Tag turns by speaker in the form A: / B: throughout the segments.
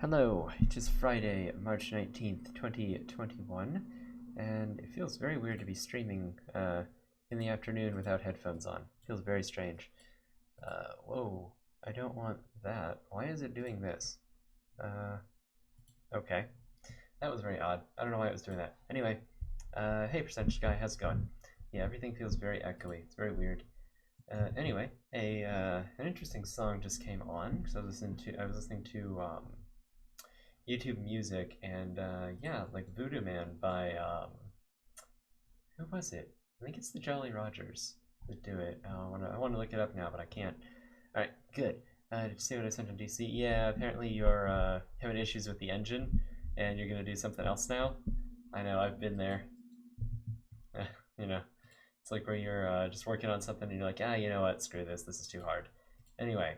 A: Hello, it is Friday, March 19th, 2021, and it feels very weird to be streaming in the afternoon without headphones on. It feels very strange. Whoa, I don't want that. Why is it doing this? Okay. That was very odd. I don't know why it was doing that. Anyway, hey Percentage Guy, how's it going? Yeah, everything feels very echoey. It's very weird. Anyway, an interesting song just came on because I was listening to YouTube Music, and yeah, like Voodoo Man by who was it? I think it's the Jolly Rogers that do it. I want to look it up now, but I can't. All right, good. Did you see what I sent on DC? Yeah, apparently you're having issues with the engine, and you're gonna do something else now. I know, I've been there. you know, it's like where you're just working on something and you're like, you know what, screw this. This is too hard. Anyway,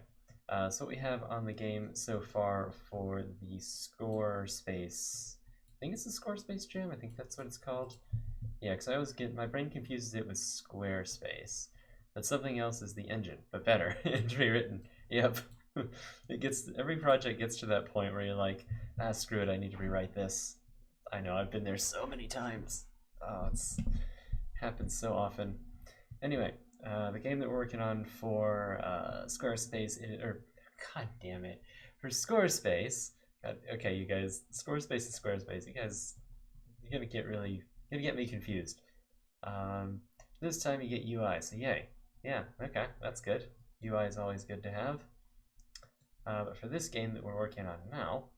A: so what we have on the game so far for the score space, I think it's the score space jam, I think that's what it's called. Yeah, because I always get, my brain confuses it with Squarespace. But something else is the engine, but better and rewritten. Yep. Every project gets to that point where you're like, screw it, I need to rewrite this. I know, I've been there so many times. Oh, it's happens so often. Anyway, the game that we're working on for Squarespace, god damn it, for Squarespace. Okay, you guys, Squarespace is Squarespace. You guys, you're gonna get me confused. This time you get UI, so yay. Yeah, okay, that's good. UI is always good to have. But for this game that we're working on now,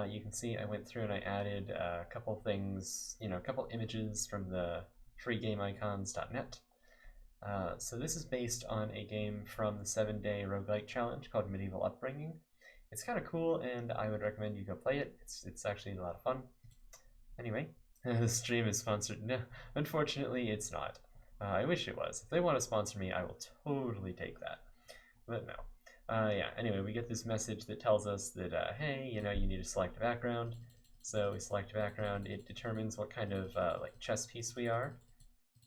A: you can see I went through and I added a couple things, a couple images from the freegameicons.net. So this is based on a game from the 7-day roguelike challenge called Medieval Upbringing. It's kind of cool, and I would recommend you go play it. It's actually a lot of fun. Anyway, the stream is sponsored. No, unfortunately, it's not. I wish it was. If they want to sponsor me, I will totally take that. But no. Yeah, anyway, we get this message that tells us that, hey, you need to select a background. So we select a background. It determines what kind of like chess piece we are.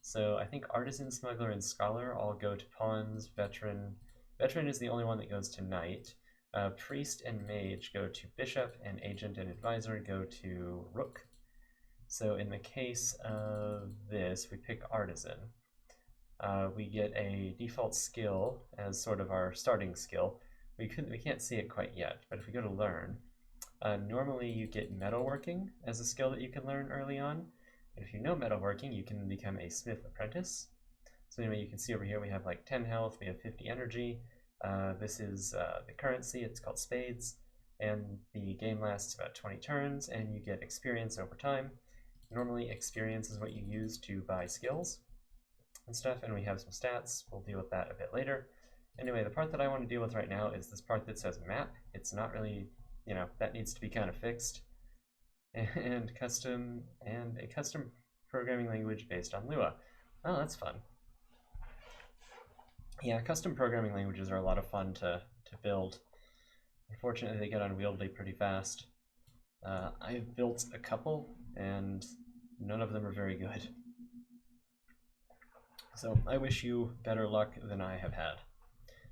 A: So I think Artisan, Smuggler, and Scholar all go to Pawns. Veteran is the only one that goes to Knight. Priest and Mage go to Bishop, and Agent and Advisor go to Rook. So in the case of this, we pick Artisan. We get a default skill as sort of our starting skill. We can't see it quite yet, but if we go to Learn, normally you get Metalworking as a skill that you can learn early on. But if you know metalworking, you can become a smith apprentice. So anyway, you can see over here we have like 10 health, we have 50 energy. This is the currency, it's called spades, and the game lasts about 20 turns, and you get experience over time. Normally, experience is what you use to buy skills and stuff, and we have some stats. We'll deal with that a bit later. Anyway, the part that I want to deal with right now is this part that says map. It's not really, that needs to be kind of fixed. And a custom programming language based on Lua. Oh, that's fun. Yeah, custom programming languages are a lot of fun to build. Unfortunately, they get unwieldy pretty fast. I've built a couple, and none of them are very good. So I wish you better luck than I have had.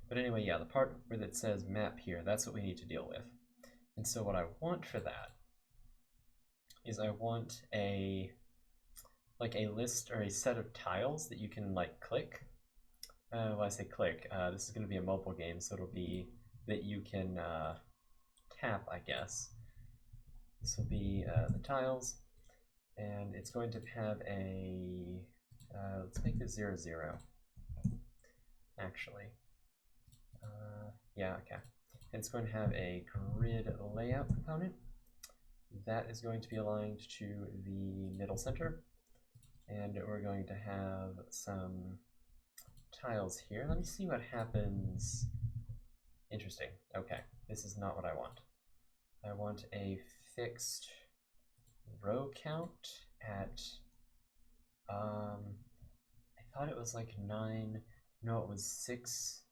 A: But anyway, yeah, the part where it says map here, that's what we need to deal with. And so what I want for that is I want a list or a set of tiles that you can click. Well, I say click. This is going to be a mobile game, so it'll be that you can tap, I guess. This will be the tiles, and it's going to have a let's make this 0, 0. Actually, yeah, okay. And it's going to have a grid layout component. That is going to be aligned to the middle center, and we're going to have some tiles here. Let me see what happens. Interesting. Okay, this is not what I want. I want a fixed row count at, I thought it was like 9, no, it was 6,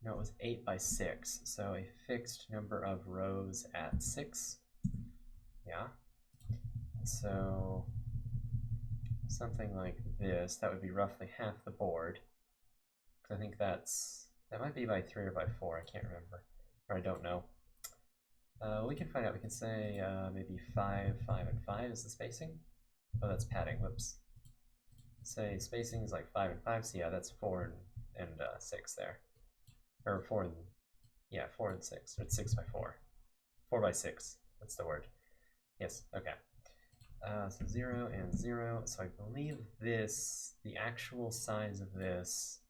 A: no, it was 8 by 6, so a fixed number of rows at 6. Yeah, so something like this, that would be roughly half the board. I think that might be by 3 or by 4, I can't remember, or I don't know. We can find out. We can say maybe 5, 5, and 5 is the spacing. Oh, that's padding. Whoops. Say spacing is like 5 and 5. So yeah, that's 4 and 6 there, or 4 and yeah, 4 and 6. It's 6 by 4. 4 by 6. That's the word. Yes. Okay. So 0 and 0. So I believe this, the actual size of this,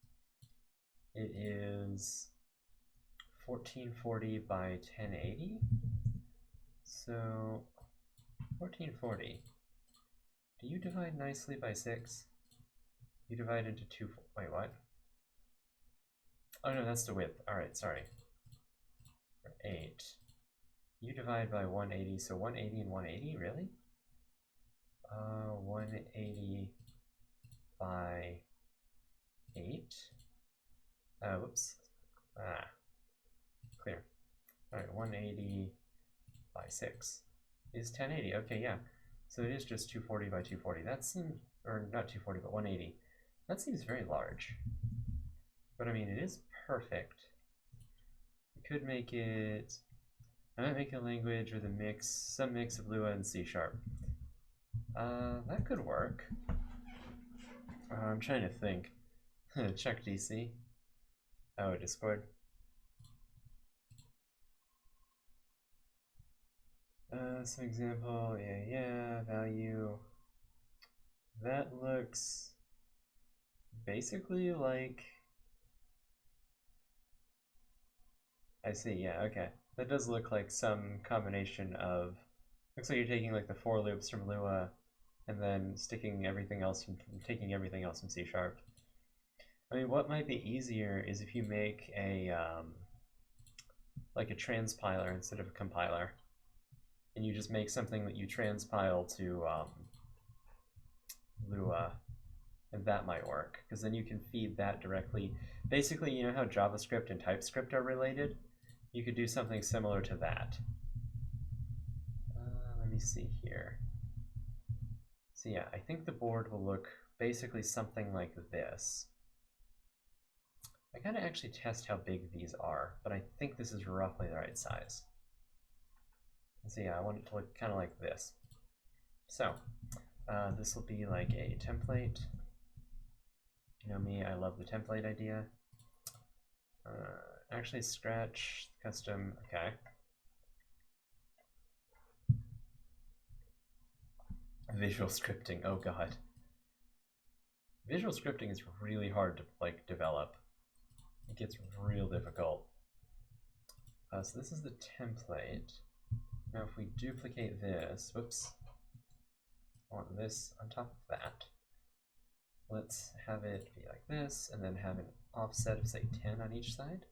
A: it is 1440 by 1080. So 1440. Do you divide nicely by 6? You divide into 2. Wait, what? Oh no, that's the width. Alright, sorry. 8. You divide by 180, so 180 and 180, really? 180 by 8. Whoops. Clear. Alright, 180 by 6 is 1080. Okay, yeah. So it is just 240 by 240. That seems, or not 240, but 180. That seems very large. But I mean, it is perfect. We could make it, I might make a language with a mix, some mix of Lua and C#. That could work. I'm trying to think. Check DC. Oh, Discord. Some example, yeah, value. That looks basically like, I see, yeah, okay. That does look like some combination of, looks like you're taking like the for loops from Lua and then sticking everything else from, taking everything else from C#. I mean, what might be easier is if you make a, like a transpiler instead of a compiler. And you just make something that you transpile to Lua, and that might work, because then you can feed that directly. Basically, you know how JavaScript and TypeScript are related? You could do something similar to that. Let me see here. So yeah, I think the board will look basically something like this. I gotta actually test how big these are, but I think this is roughly the right size. So yeah, I want it to look kind of like this. So this will be like a template. You know me, I love the template idea. Actually, scratch custom. Okay. Visual scripting. Oh god. Visual scripting is really hard to like develop. It gets real difficult. So this is the template. Now if we duplicate this, whoops, I want this on top of that. Let's have it be like this, and then have an offset of say 10 on each side.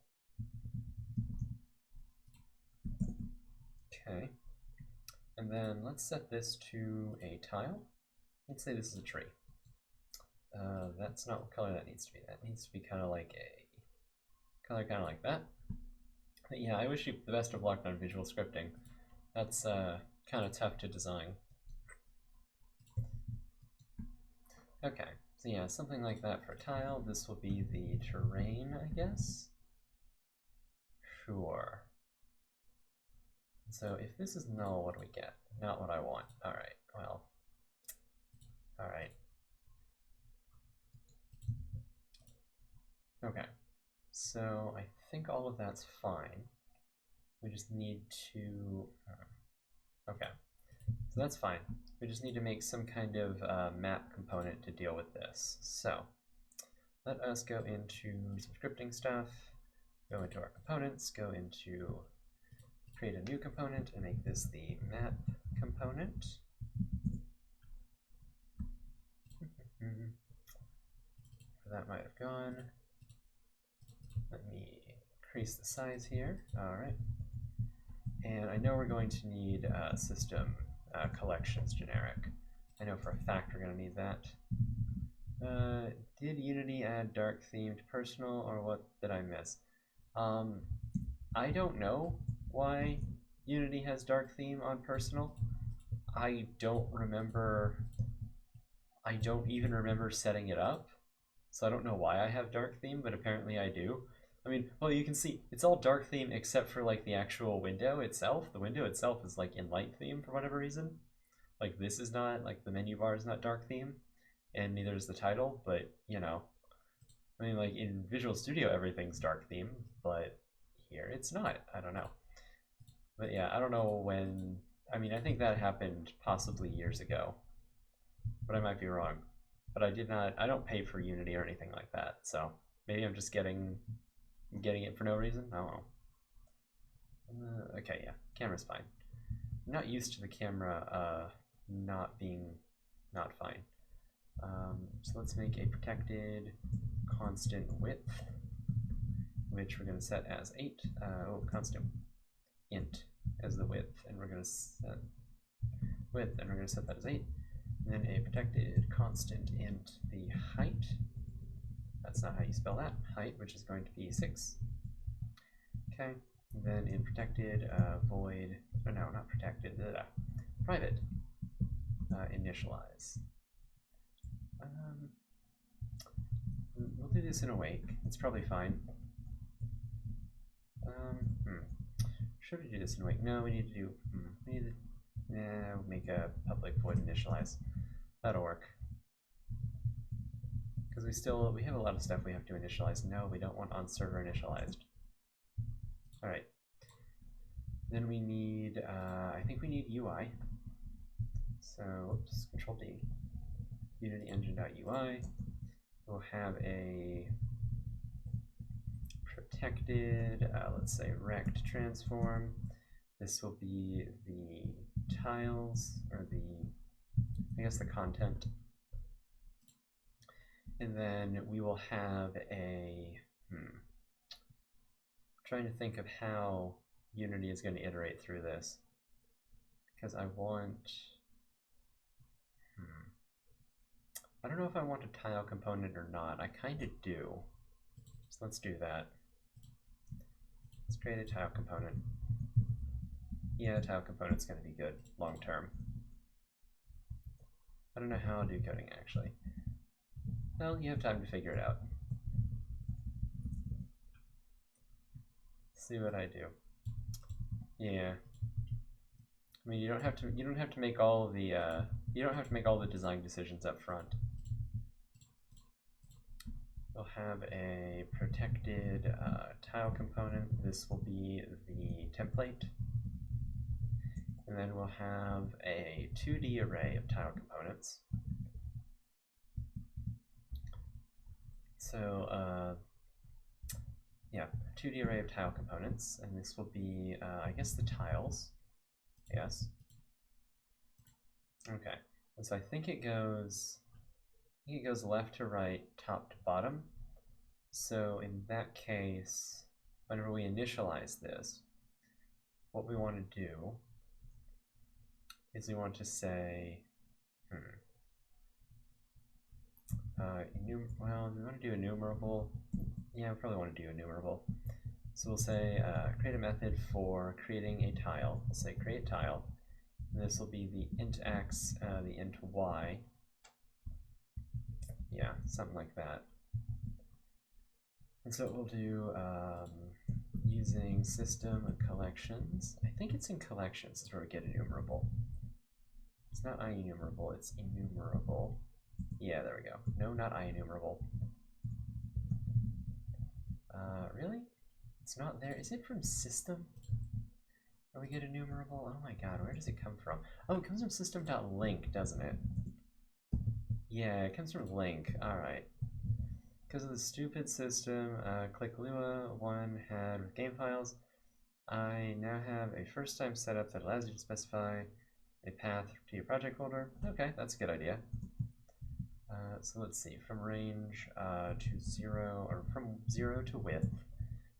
A: Okay, and then let's set this to a tile. Let's say this is a tree. That's not what color that needs to be. That needs to be kind of like a color kind of like that. But yeah, I wish you the best of luck on visual scripting. That's kind of tough to design. Okay, so yeah, something like that for tile. This will be the terrain, I guess. Sure. So if this is null, what do we get? Not what I want. All right, well, all right. Okay, so I think all of that's fine. We just need to, okay, so that's fine. We just need to make some kind of map component to deal with this. So let us go into some scripting stuff, go into our components, go into create a new component and make this the map component. That might have gone. Let me increase the size here. All right. And I know we're going to need system collections generic. I know for a fact we're going to need that. Did Unity add dark themed personal, or what did I miss? I don't know why Unity has dark theme on personal. I don't even remember setting it up. So I don't know why I have dark theme, but apparently I do. I mean, well, you can see it's all dark theme except for like the actual window itself. The window itself is like in light theme for whatever reason. Like this is not, like the menu bar is not dark theme, and neither is the title, but you know, I mean, like in Visual Studio everything's dark theme, but here it's not. I don't know. But yeah, I don't know when, I mean, I think that happened possibly years ago, but I might be wrong. But I don't pay for Unity or anything like that, so maybe I'm just getting it for no reason. I don't know. Okay, yeah, camera's fine. I'm not used to the camera not being not fine. So let's make a protected constant width, which we're going to set as 8. Constant int as the width, and we're going to set width, and we're going to set that as 8. And then a protected constant int the height. That's not how you spell that. Height, which is going to be 6. Okay. And then in protected void, oh no, not protected, private initialize. We'll do this in awake. It's probably fine. Should we do this in awake? No, we need to do. We'll make a public void initialize. That'll work. Because we have a lot of stuff we have to initialize. No, we don't want on server initialized. All right. Then we need. I think we need UI. So, oops, Control D. Unity engine.ui. We'll have a protected, let's say, rect transform. This will be the tiles, or I guess the content. And then we will have a, trying to think of how Unity is going to iterate through this. Because I want, I don't know if I want a tile component or not. I kind of do. So let's do that. Let's create a tile component. Yeah, tile component's going to be good long term. I don't know how I'll do coding actually. Well, you have time to figure it out. See what I do. Yeah. I mean, you don't have to make all the design decisions up front. We'll have a protected tile component. This will be the template. And then we'll have a 2D array of tile components. So, yeah, a 2D array of tile components, and this will be, I guess, the tiles. Yes. Okay. And so I think it goes left to right, top to bottom. So in that case, whenever we initialize this, what we want to do is we want to say, well, do we want to do enumerable? Yeah, we probably want to do enumerable. So we'll say create a method for creating a tile. We'll say create tile. And this will be the int x, the int y. Yeah, something like that. And so we'll do using system collections. I think it's in collections is where we get enumerable. It's not IEnumerable, it's enumerable. Yeah, there we go. No, not IEnumerable. Really? It's not there. Is it from system? Where we get enumerable? Oh my god, where does it come from? Oh, it comes from system.link, doesn't it? Yeah, it comes from link. Alright. Because of the stupid system, click Lua 1 had with game files. I now have a first time setup that allows you to specify a path to your project folder. Okay, that's a good idea. So let's see, from range to 0, or from 0 to width.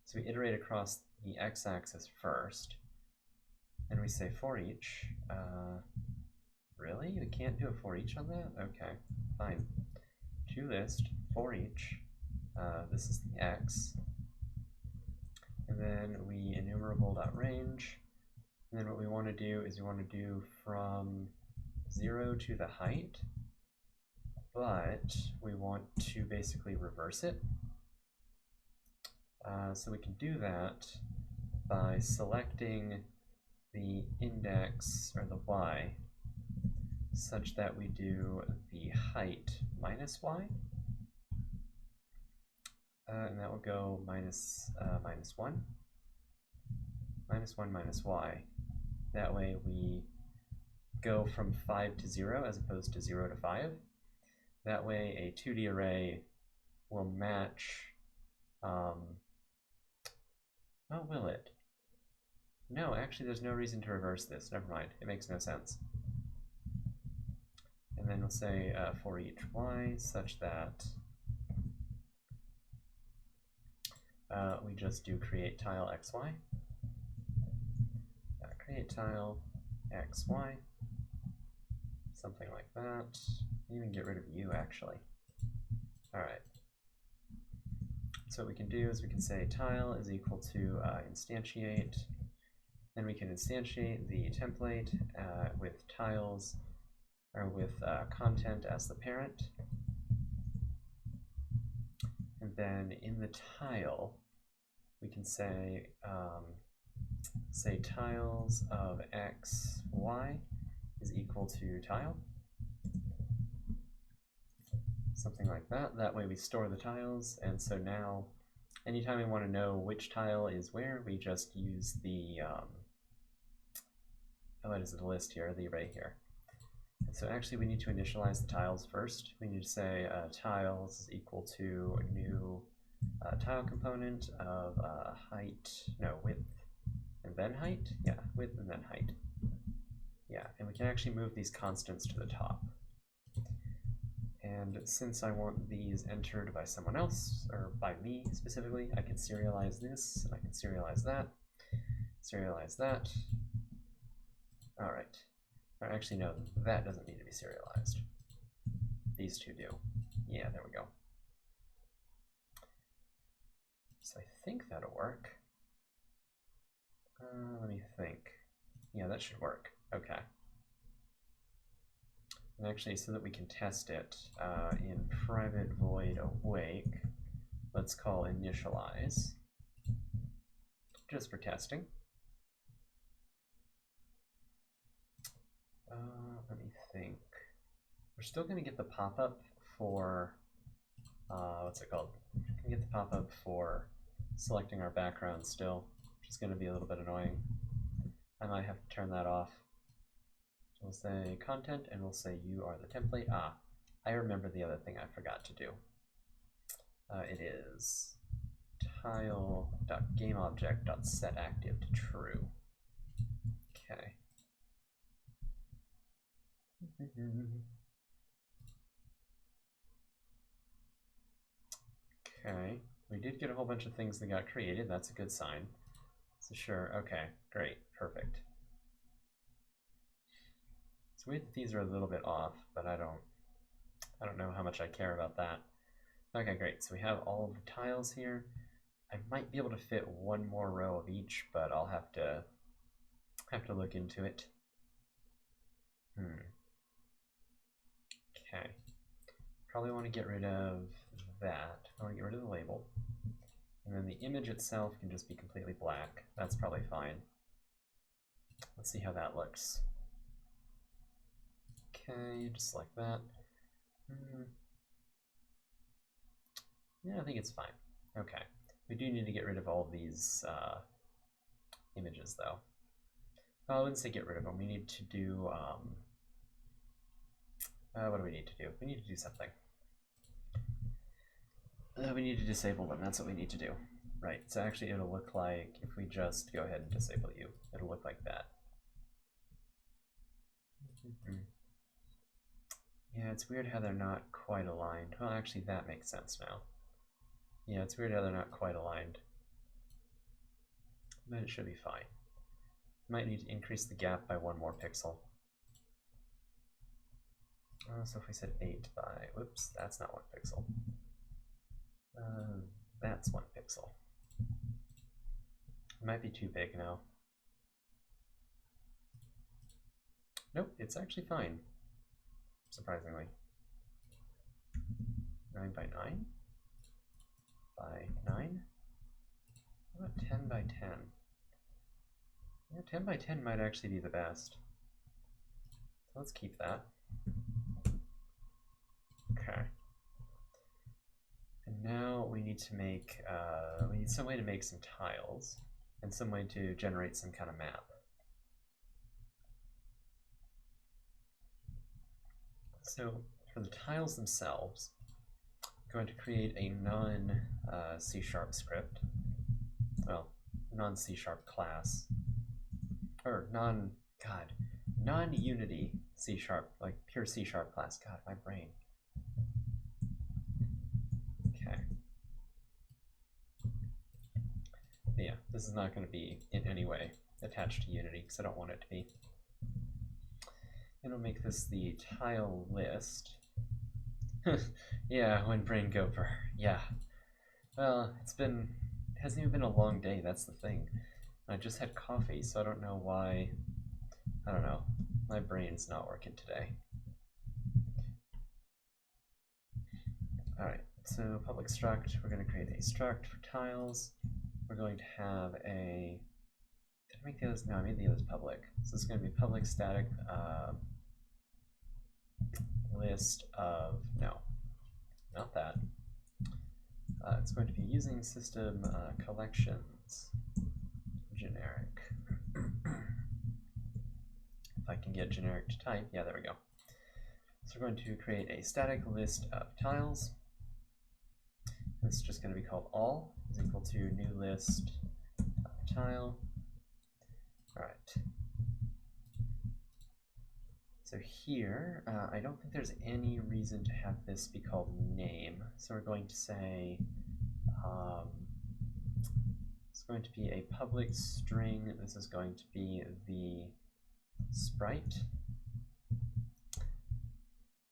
A: So we iterate across the x-axis first. And we say for each. Really? We can't do a for each on that? Okay, fine. To list, for each. This is the x. And then we enumerable.range. And then what we want to do is we want to do from 0 to the height. But we want to basically reverse it. So we can do that by selecting the index, or the y, such that we do the height minus y, and that will go minus 1, minus 1 minus y. That way we go from 5 to 0 as opposed to 0 to 5. That way a 2D array will match, oh, will it? No, actually there's no reason to reverse this, never mind, it makes no sense. And then we'll say for each y such that we just do create tile xy, create tile xy, something like that. Even get rid of u actually. Alright. So what we can do is we can say tile is equal to instantiate. Then we can instantiate the template with tiles, or with content as the parent. And then in the tile, we can say tiles of x, y is equal to tile. Something like that. That way we store the tiles, and so now anytime we want to know which tile is where, we just use the what is the list here, the array here. And so actually we need to initialize the tiles first. We need to say tiles is equal to a new tile component of width and then height. Yeah, width and then height. Yeah, and we can actually move these constants to the top. And since I want these entered by someone else, or by me specifically, I can serialize this, and I can serialize that, serialize that. All right. Or actually, no, that doesn't need to be serialized. These two do. Yeah, there we go. So I think that'll work. Let me think. Yeah, that should work. Okay. And actually, so that we can test it, in private void awake, let's call initialize, just for testing. Let me think. We're still going to get the pop-up for, what's it called? We're going to get the pop-up for selecting our background still, which is going to be a little bit annoying. I might have to turn that off. So we'll say content, and we'll say you are the template. Ah, I remember the other thing I forgot to do. It is tile.gameObject.setActive to true. Okay. Okay, we did get a whole bunch of things that got created. That's a good sign. So sure, okay, great, perfect. It's weird that these are a little bit off, but I don't know how much I care about that. Okay, great. So we have all of the tiles here. I might be able to fit one more row of each, but I'll have to look into it. Okay. Probably want to get rid of that. I want to get rid of the label. And then the image itself can just be completely black. That's probably fine. Let's see how that looks. Okay, just like that. Yeah, I think it's fine. Okay. We do need to get rid of all these images, though. Well, I wouldn't say get rid of them. We need to do, what do we need to do? We need to do something. We need to disable them. That's what we need to do. Right. So actually it'll look like, if we just go ahead and disable you, it'll look like that. Yeah, it's weird how they're not quite aligned. Well, actually that makes sense now. Yeah, it's weird how they're not quite aligned. But it should be fine. Might need to increase the gap by 1 more pixel. So if we said 8 by, whoops, that's not 1 pixel. That's 1 pixel. It might be too big now. Nope, it's actually fine, surprisingly. 9 by 9 by 9. by 10. Yeah, 10 by 10 might actually be the best. So let's keep that. Okay. And now we need to make, we need some way to make some tiles and some way to generate some kind of map. So for the tiles themselves, I'm going to create a non-C# script, well, non-C# class, or non-Unity C#, like pure C# class. God, my brain. Okay. But yeah, this is not going to be in any way attached to Unity because I don't want it to be. And we'll make this the tile list. Yeah, when brain gopher. Yeah. Well, it hasn't even been a long day, that's the thing. I just had coffee, so I don't know why. I don't know. My brain's not working today. Alright, so public struct, we're going to create a struct for tiles. We're going to have a... Did I make the others? No, I made the others public. So it's going to be public static list of... No, not that. It's going to be using system collections generic. If I can get generic to type, yeah, there we go. So we're going to create a static list of tiles. This is just going to be called all is equal to new list of tile. All right. So here, I don't think there's any reason to have this be called name. So we're going to say it's going to be a public string. This is going to be the sprite.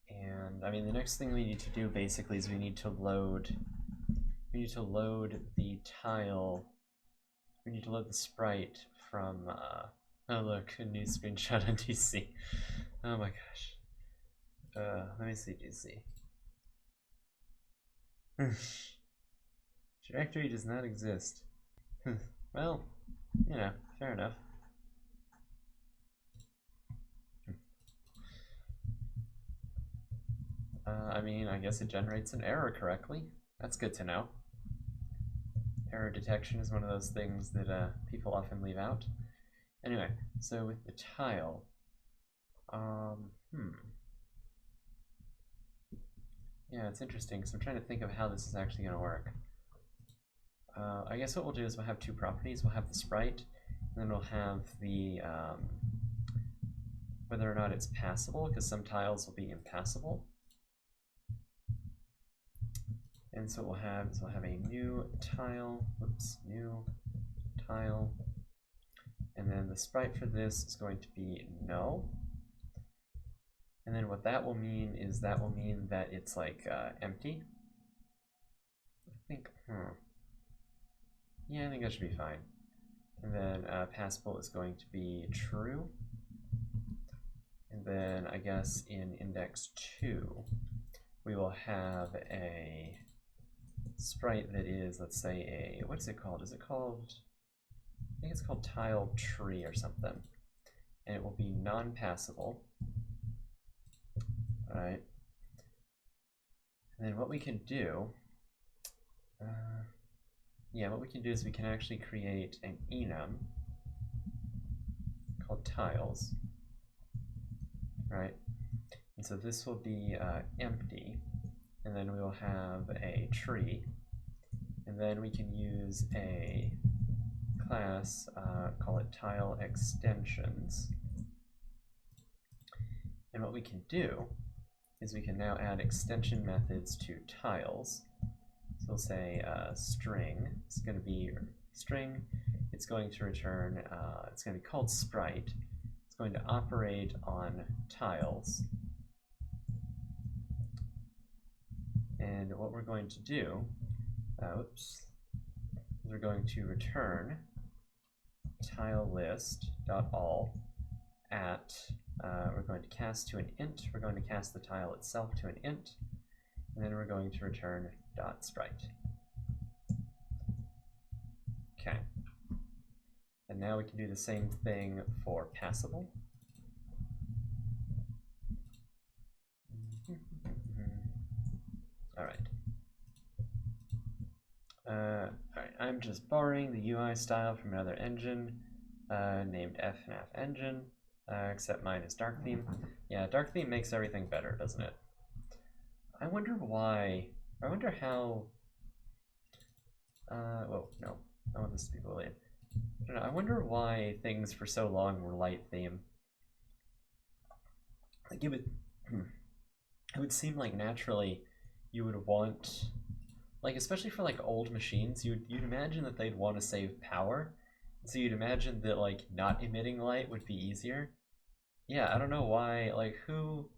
A: And I mean, the next thing we need to do basically is we need to load the tile. We need to load the sprite from oh look, a new screenshot on DC. Oh my gosh. Let me see DC. Directory does not exist. Well, you know, fair enough. I mean, I guess it generates an error correctly. That's good to know. Error detection is one of those things that people often leave out. Anyway, so with the tile, yeah, it's interesting because I'm trying to think of how this is actually going to work. I guess what we'll do is we'll have two properties. We'll have the sprite, and then we'll have the whether or not it's passable, because some tiles will be impassable. And so what we'll have is we'll have a new tile, new tile, and then the sprite for this is going to be null. And then what that will mean is that will mean that it's like empty. I think, yeah, I think that should be fine. And then passable is going to be true. And then I guess in index 2, we will have a sprite that is, let's say, a, what's it called? Is it called, I think it's called tile tree or something. And it will be non-passable. All right. And then what we can do, what we can do is we can actually create an enum called tiles, right? And so this will be empty, and then we will have a tree, and then we can use a class, call it tile extensions. And what we can do is we can now add extension methods to tiles. So we'll say string, it's going to be string, it's going to return, it's going to be called sprite, it's going to operate on tiles. And what we're going to do, is we're going to return tile list.all at, we're going to cast to an int, we're going to cast the tile itself to an int, and then we're going to return .sprite. Okay. And now we can do the same thing for passable. Alright. Alright, I'm just borrowing the UI style from another engine named FNAF Engine, except mine is dark theme. Yeah, dark theme makes everything better, doesn't it? I wonder why. I wonder how. Whoa, no. I want this to be Boolean. I don't know. I wonder why things for so long were light theme. Like it would seem like naturally you would want, like especially for like old machines, you'd imagine that they'd want to save power. So you'd imagine that like not emitting light would be easier. Yeah, I don't know why. Like who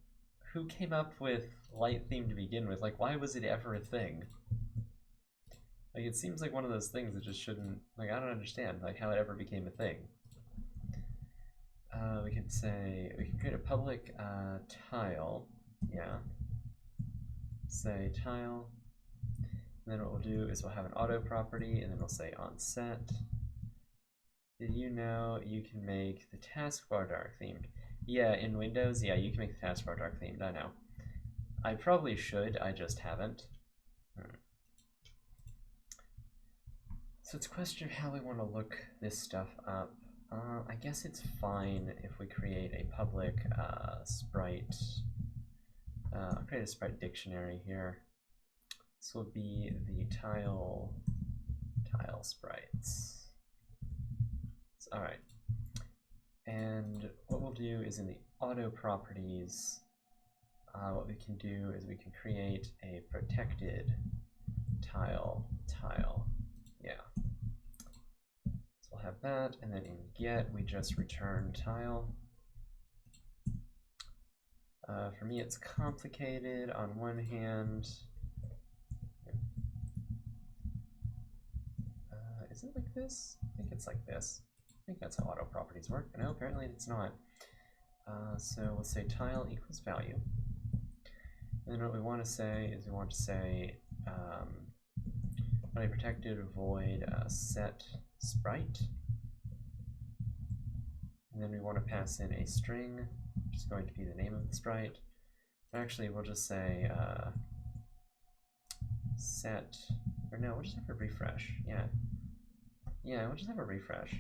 A: came up with light theme to begin with? Like why was it ever a thing? Like it seems like one of those things that just shouldn't, like I don't understand like how it ever became a thing. We can say, we can create a public tile, yeah. Say tile, and then what we'll do is we'll have an auto property, and then we'll say on set. Did you know you can make the taskbar dark themed? Yeah, in Windows, yeah, you can make the taskbar dark themed, I know. I probably should, I just haven't. So it's a question of how we want to look this stuff up. I guess it's fine if we create a public sprite. I'll create a sprite dictionary here. This will be the tile sprites. All right. And what we'll do is in the auto properties, what we can do is we can create a protected tile. Yeah. So we'll have that, and then in get we just return tile. For me it's complicated on one hand. Is it like this? I think it's like this. I think that's how auto properties work. No, apparently it's not. So we'll say tile equals value. And then what we want to say is we want to say when I protected void set sprite. And then we want to pass in a string, which is going to be the name of the sprite. Actually, we'll just say set, or no, we'll just have a refresh. Yeah, we'll just have a refresh.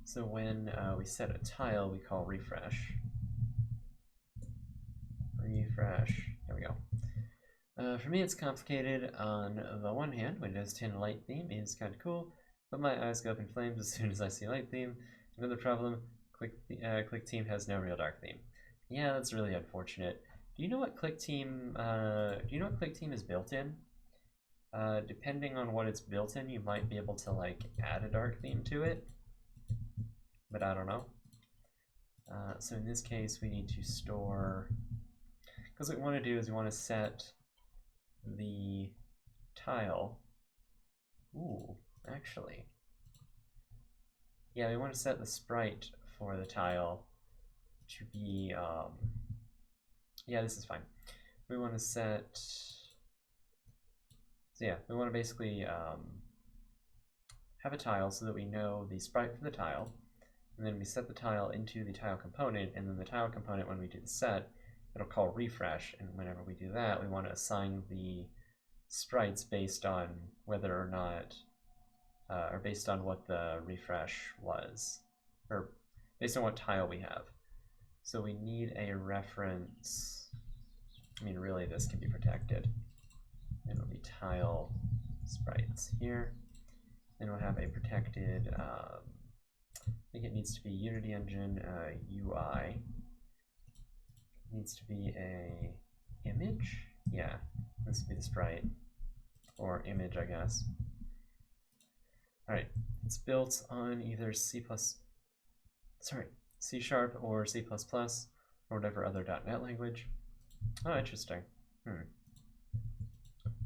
A: So when we set a tile, we call refresh. There we go. For me, it's complicated. On the one hand, Windows 10 light theme is kind of cool, but my eyes go up in flames as soon as I see light theme. Another problem: Click Team has no real dark theme. Yeah, that's really unfortunate. Do you know what Click Team? Do you know what Click Team is built in? Depending on what it's built in, you might be able to like add a dark theme to it, but I don't know. So in this case, we need to store, because what we want to do is we want to set the tile. Ooh, actually. Yeah, we want to set the sprite for the tile to be, yeah, this is fine. We want to set, so yeah, we want to basically have a tile so that we know the sprite for the tile, and then we set the tile into the tile component, and then the tile component, when we do the set, it'll call refresh, and whenever we do that, we want to assign the sprites based on whether or not, or based on what the refresh was, or based on what tile we have. So we need a reference. I mean, really, this can be protected. It'll be tile sprites here. Then we'll have a protected, I think it needs to be Unity Engine UI. It needs to be a image. Yeah, this would be the sprite, or image, I guess. All right, it's built on either C# or C++, or whatever other .NET language. Oh, interesting. I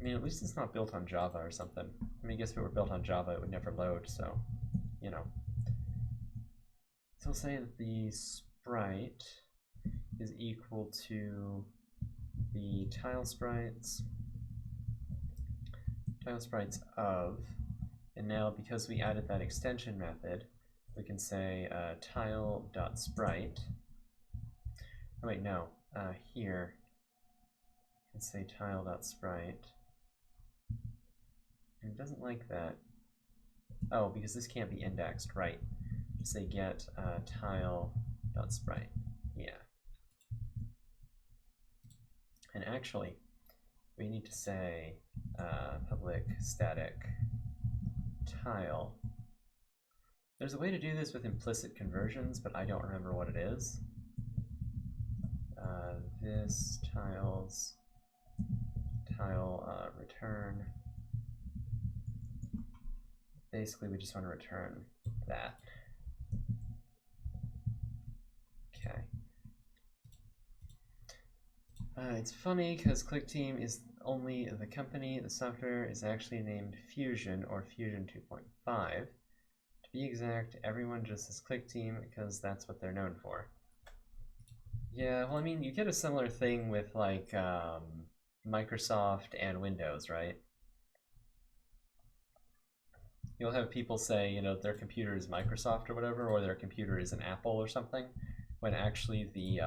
A: mean, at least it's not built on Java or something. I mean, I guess if it were built on Java, it would never load, so, you know. So we'll say that the sprite is equal to the tile sprites of, And now, because we added that extension method, we can say tile.sprite. Oh wait, no. Here, we can say tile.sprite. And it doesn't like that. Oh, because this can't be indexed, right. Just say get tile.sprite. Yeah. And actually, we need to say public static tile. There's a way to do this with implicit conversions, but I don't remember what it is. This tiles tile return. Basically, we just want to return that. Okay. It's funny because ClickTeam is only the company. The software is actually named Fusion or Fusion 2.5. To be exact, everyone just says ClickTeam because that's what they're known for. Yeah, well, I mean, you get a similar thing with like Microsoft and Windows, right? You'll have people say, you know, their computer is Microsoft or whatever, or their computer is an Apple or something, when actually the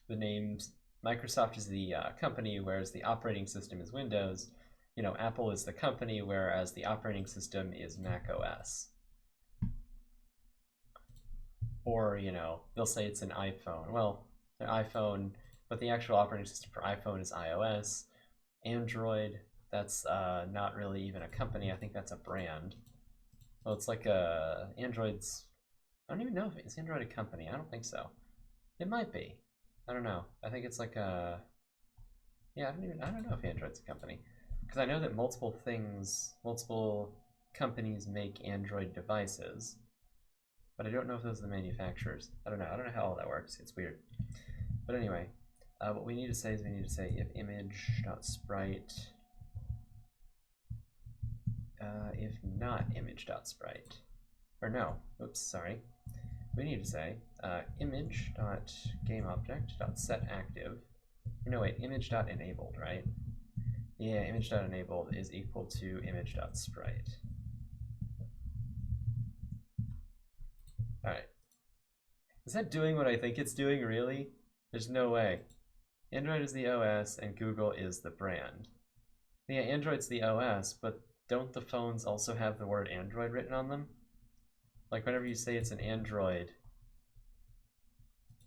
A: names Microsoft is the company, whereas the operating system is Windows. You know, Apple is the company, whereas the operating system is Mac OS. Or, you know, they'll say it's an iPhone. Well, the iPhone, but the actual operating system for iPhone is iOS. Android, that's not really even a company. I think that's a brand. Well, it's like Android's, I don't even know if it's Android a company. I don't think so. It might be. I don't know. I think it's like a, yeah, I don't know if Android's a company. Because I know that multiple companies make Android devices. But I don't know if those are the manufacturers. I don't know how all that works. It's weird. But anyway, what we need to say is we need to say if image.sprite, if not image.sprite, or no, oops, sorry. We need to say image.gameObject.setActive. No, wait, image.enabled, right? Yeah, image.enabled is equal to image.sprite. Alright. Is that doing what I think it's doing, really? There's no way. Android is the OS and Google is the brand. Yeah, Android's the OS, but don't the phones also have the word Android written on them? Like whenever you say it's an Android,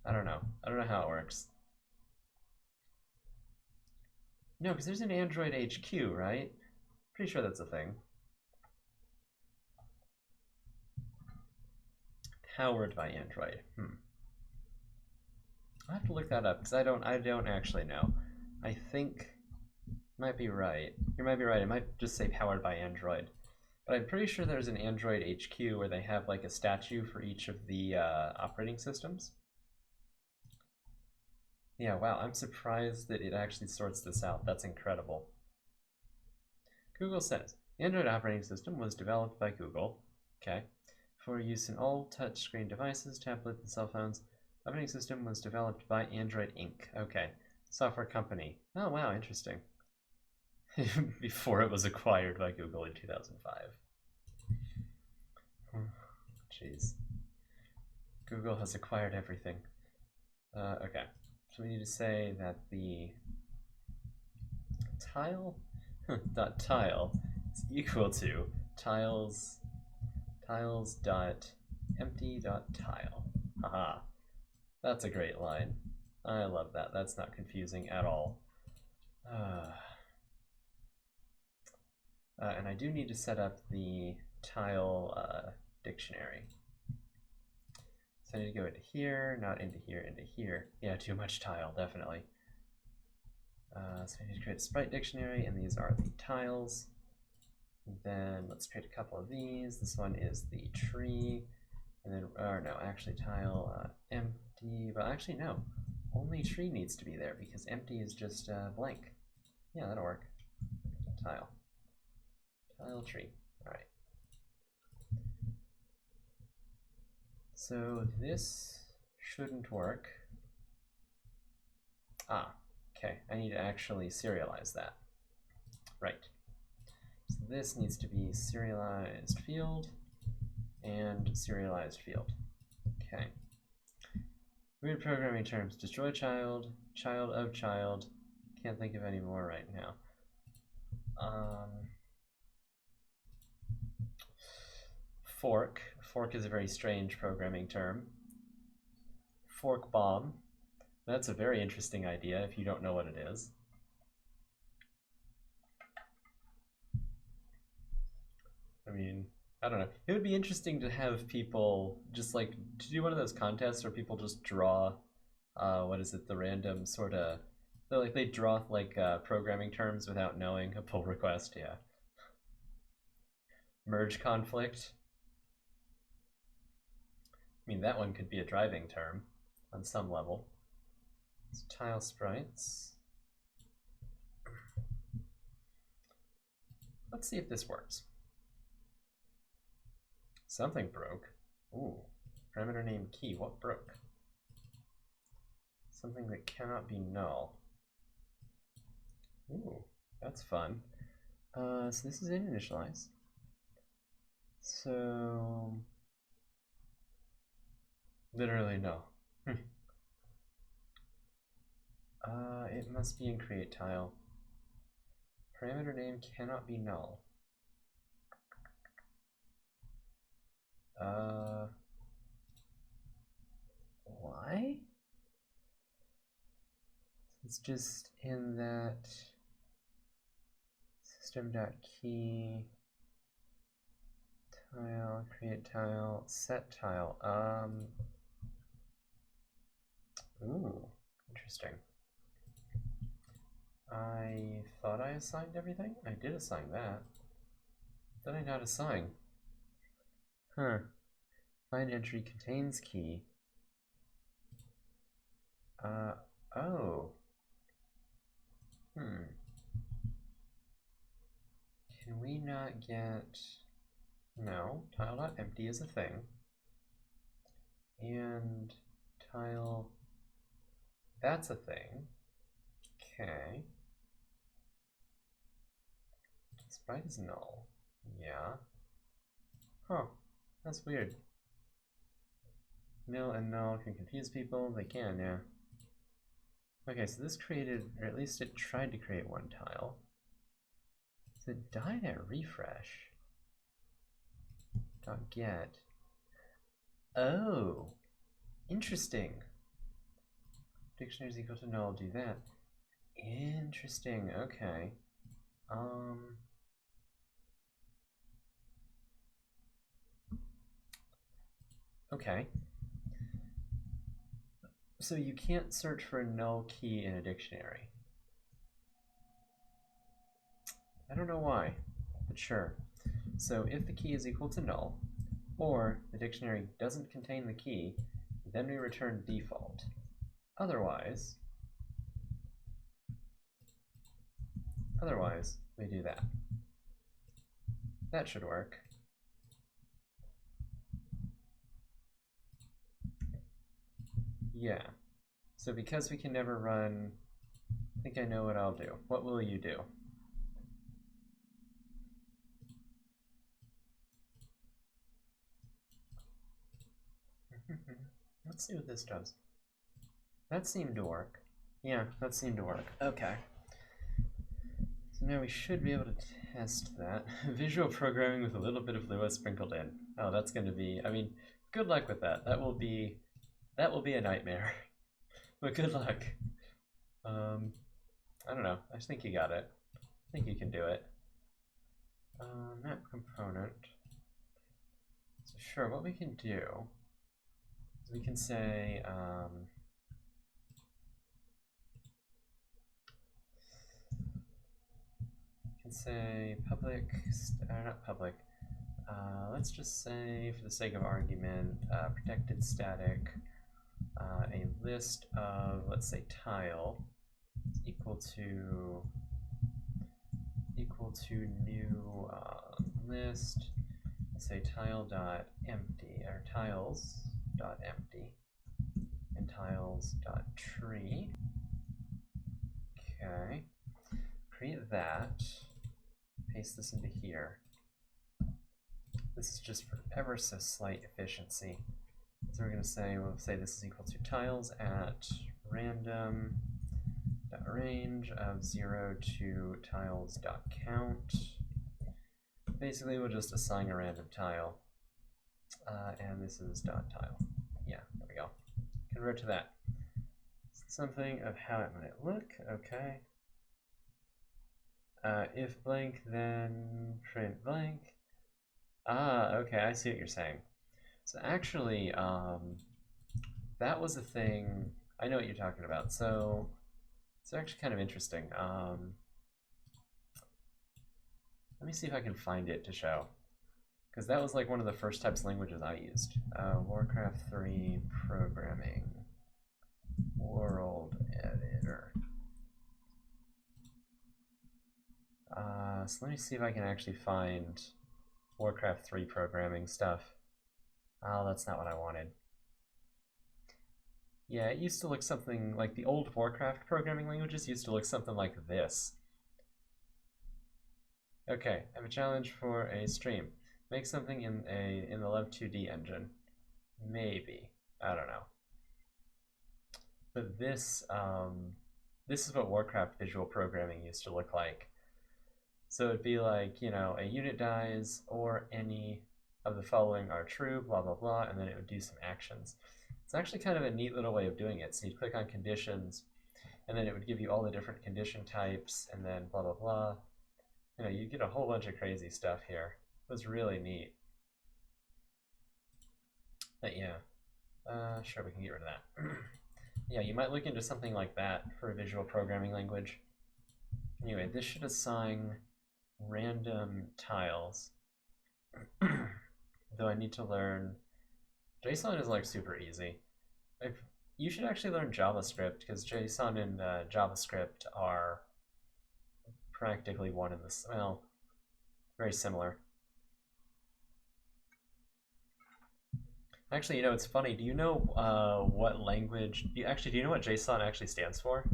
A: I don't know how it works. No, because there's an Android HQ, right? Pretty sure that's a thing. Powered by Android. I'll have to look that up because I don't actually know. I think might be right. You might be right. It might just say powered by Android. But I'm pretty sure there's an Android HQ where they have like a statue for each of the operating systems. Yeah, wow, I'm surprised that it actually sorts this out. That's incredible. Google says, the Android operating system was developed by Google, okay, for use in all touchscreen devices, tablets, and cell phones. Operating system was developed by Android Inc. Okay, software company. Oh, wow, interesting. Before it was acquired by Google in 2005. Jeez. Google has acquired everything. Okay, so we need to say that the tile.tile is equal to tiles.empty.tile. Haha. That's a great line. I love that. That's not confusing at all. And I do need to set up the tile dictionary. So I need to go into here, not into here, into here. Yeah, too much tile, definitely. So I need to create a sprite dictionary, and these are the tiles. And then let's create a couple of these. This one is the tree, and then, or no, actually tile empty, but actually no, only tree needs to be there because empty is just blank. Yeah, that'll work. Tile tree. All right. So this shouldn't work. Ah, okay. I need to actually serialize that. Right. So this needs to be serialized field and serialized field. Okay. Weird programming terms. Destroy child, child of child. Can't think of any more right now. Fork. Fork is a very strange programming term. Fork bomb. That's a very interesting idea if you don't know what it is. I mean, I don't know. It would be interesting to have people just like to do one of those contests where people just draw, what is it, the random sort of, like they draw like programming terms without knowing a pull request. Yeah. Merge conflict. I mean, that one could be a driving term on some level. It's tile sprites. Let's see if this works. Something broke. Ooh, parameter name key. What broke? Something that cannot be null. Ooh, that's fun. So this is in initialize. So literally no. It must be in create tile. Parameter name cannot be null. Why? It's just in that system.key tile, create tile, set tile. Ooh, interesting. I thought I assigned everything? I did assign that. Did I not assign? Huh. Find entry contains key. Oh. Can we not get... No, tile.empty is a thing. And tile... That's a thing. Okay. Sprite is null. Yeah. Huh. That's weird. Nil and null can confuse people. They can, yeah. Okay, so this created, or at least it tried to create one tile. So it died at refresh. .get. Oh, interesting. Dictionary is equal to null. Do that. Interesting. Okay. Okay. So you can't search for a null key in a dictionary. I don't know why, but sure. So if the key is equal to null, or the dictionary doesn't contain the key, then we return default. Otherwise, we do that. That should work. Yeah. So because we can never run, I think I know what I'll do. What will you do? Let's see what this does. That seemed to work. Yeah, that seemed to work. Okay. So now we should be able to test that. Visual programming with a little bit of Lua sprinkled in. Oh, that's going to be, I mean, good luck with that. That will be a nightmare. But good luck. I don't know. I think you got it. I think you can do it. Map component. So sure, what we can do is we can say, public, not public. Let's just say, for the sake of argument, protected static, a list of, let's say, tile is equal to new list. Let's say tile.empty or tiles.empty and tiles.tree. Okay, create that. paste this into here. This is just for ever so slight efficiency. So we're going to say, we'll say this is equal to tiles at random range of 0 to tiles.count. Basically, we'll just assign a random tile, and this is .tile. Yeah, there we go. Convert to that. Something of how it might look. Okay. If blank, then print blank. Ah, okay, I see what you're saying. So actually, that was a thing. I know what you're talking about. So it's actually kind of interesting. Let me see if I can find it to show, because that was like one of the first types of languages I used. Warcraft 3 programming world editor. So let me see if I can actually find Warcraft 3 programming stuff. Oh, that's not what I wanted. Yeah, it used to look something like the old Warcraft programming languages used to look something like this. Okay, I have a challenge for a stream. Make something in the Lev 2D engine. Maybe. I don't know. But this is what Warcraft visual programming used to look like. So it'd be like, you know, a unit dies or any of the following are true, blah, blah, blah, and then it would do some actions. It's actually kind of a neat little way of doing it. So you'd click on conditions, and then it would give you all the different condition types, and then blah, blah, blah. You know, you get a whole bunch of crazy stuff here. It was really neat. But yeah, sure, we can get rid of that. Yeah, you might look into something like that for a visual programming language. Anyway, this should assign random tiles. Though I need to learn... JSON is like super easy. You should actually learn JavaScript, because JSON and JavaScript are practically one and the same. Well, very similar. Actually, you know, it's funny. Do you know what language? Do you know what JSON actually stands for?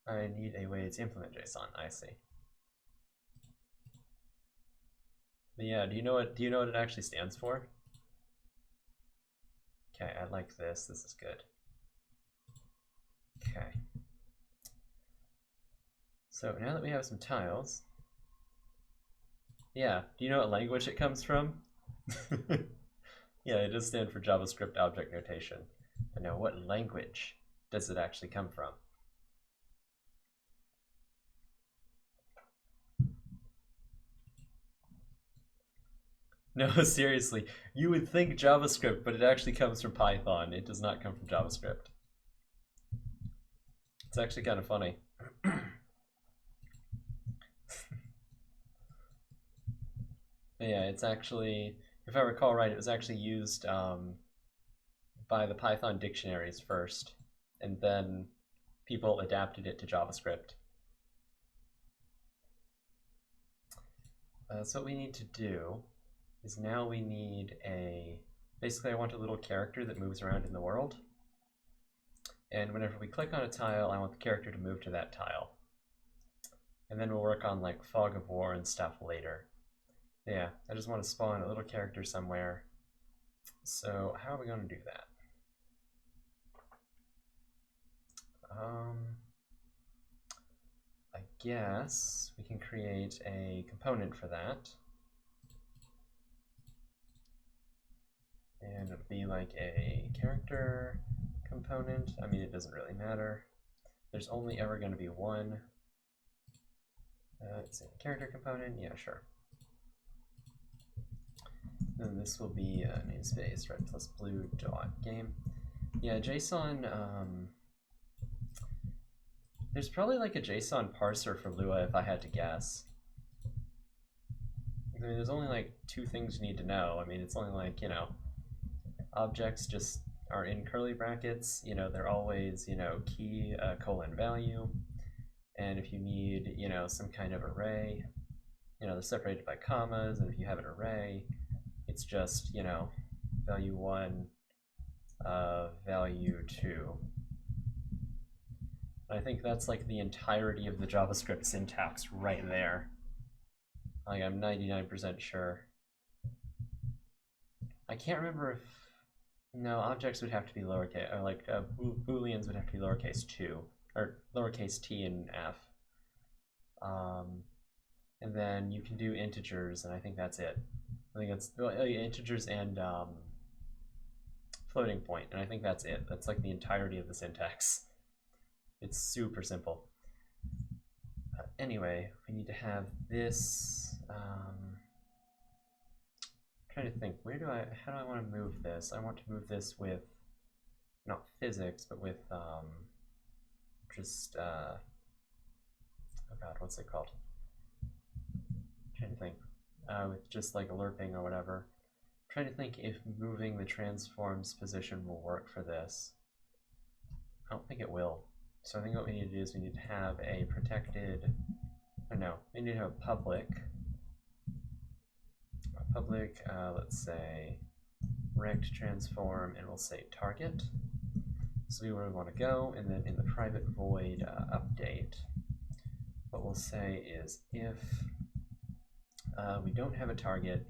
A: I need a way to implement JSON. I see. But yeah, do you know what it actually stands for? Okay, I like this. This is good. Okay. So now that we have some tiles, yeah, do you know what language it comes from? Yeah, it does stand for JavaScript Object Notation. But now, what language does it actually come from? No, seriously, you would think JavaScript, but it actually comes from Python. It does not come from JavaScript. It's actually kind of funny. Yeah, it's actually, if I recall right, it was actually used by the Python dictionaries first, and then people adapted it to JavaScript. So what we need to do is now we need basically I want a little character that moves around in the world. And whenever we click on a tile, I want the character to move to that tile. And then we'll work on like Fog of War and stuff later. Yeah, I just want to spawn a little character somewhere. So how are we going to do that? I guess we can create a component for that. And it'll be like a character component. I mean, it doesn't really matter. There's only ever going to be one. It's a character component. Yeah, sure. Then this will be namespace red plus blue dot game. Yeah, JSON. There's probably like a JSON parser for Lua if I had to guess. I mean, there's only like two things you need to know. I mean, it's only like, you know, objects just are in curly brackets. You know, they're always, you know, key colon value. And if you need, you know, some kind of array, you know, they're separated by commas. And if you have an array, it's just, you know, value 1, value 2. And I think that's like the entirety of the JavaScript syntax right there. Like, I'm 99% sure. I can't remember if... No, objects would have to be lowercase, or like booleans would have to be lowercase 2, or lowercase t and f. And then you can do integers, and I think that's it. I think that's integers and floating point, and I think that's it. That's like the entirety of the syntax. It's super simple. Anyway, we need to have this. Trying to think, how do I want to move this? I want to move this with not physics, but with just oh god, what's it called? Trying to think, with just like a lerping or whatever. Trying to think if moving the transforms position will work for this. I don't think it will. So I think what we need to do is we need to have a protected, or no, we need to have a public, let's say rect transform, and we'll say target. So we where we want to go, and then in the private void update, what we'll say is if we don't have a target,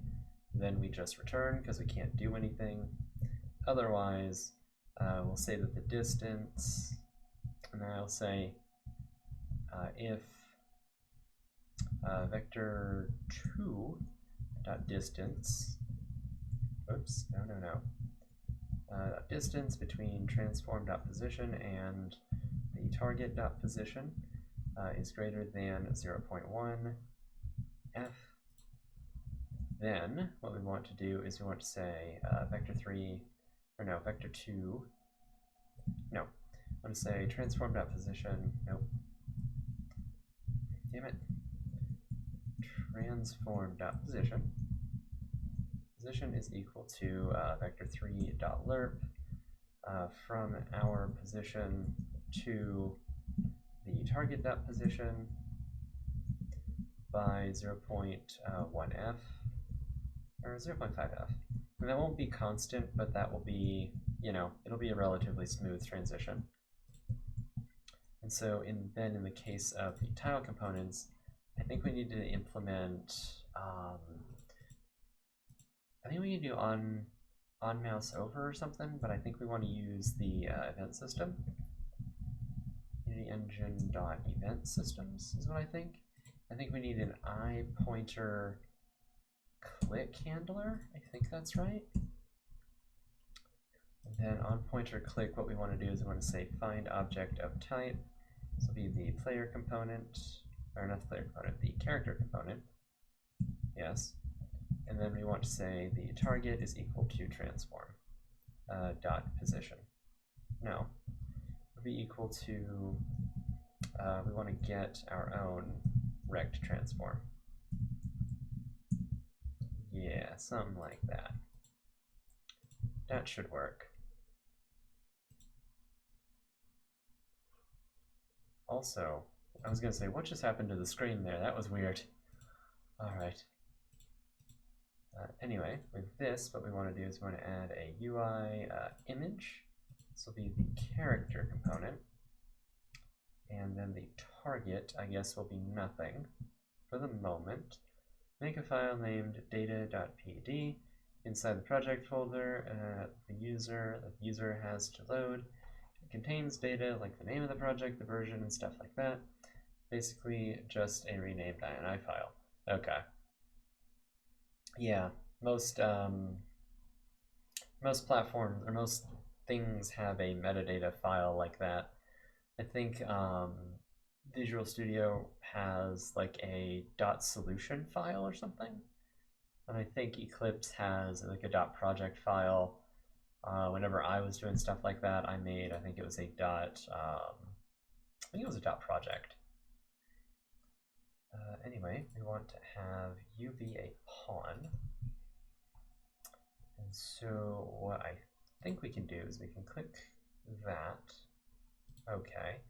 A: then we just return because we can't do anything. Otherwise, we'll say that the distance, and then I'll say if vector2 dot distance, oops, no, distance between transform dot position and the target dot position is greater than 0.1 f. Then what we want to do is we want to say vector2, no, I want to say transform dot position, nope, damn it, transform dot position is equal to vector3 dot lerp from our position to the target dot position by 0.1f or 0.5f. And that won't be constant, but that will be, it'll be a relatively smooth transition. And so then in the case of the tile components, I think we need to implement, I think we need to do on mouse over or something, but I think we want to use the event system. Unity engine dot event systems is what I think. I think we need an I pointer click handler. I think that's right. And then on pointer click, what we want to do is we want to say find object of type. This will be the player component, or not the player component, the character component. Yes. And then we want to say the target is equal to transform dot position. No, it'll be equal to, we want to get our own rect transform. Yeah, something like that. That should work. Also, I was going to say, what just happened to the screen there? That was weird. All right. Anyway, with this, what we want to do is we want to add a UI image. This will be the character component. And then the target, I guess, will be nothing for the moment. Make a file named data.pd inside the project folder the user has to load. It contains data like the name of the project, the version, and stuff like that. Basically, just a renamed INI file. Okay. Yeah, most platforms or most things have a metadata file like that. I think Visual Studio has like a .solution file or something, and I think Eclipse has like a .project file. Whenever I was doing stuff like that, I think it was a .project. Anyway, we want to have u be a pawn, and so what I think we can do is we can click that. Okay,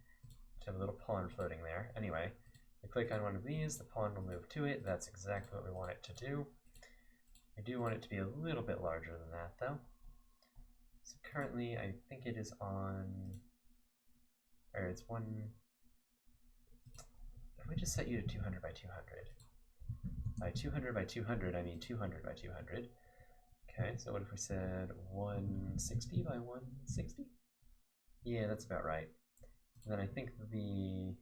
A: to have a little pawn floating there. Anyway, we click on one of these, the pawn will move to it. That's exactly what we want it to do. We do want it to be a little bit larger than that, though. So currently, I think it is on or it's one. If we just set you to 200 by 200, by 200 by 200, I mean 200 by 200. Okay, so what if we said 160 by 160? Yeah, that's about right. And then I think the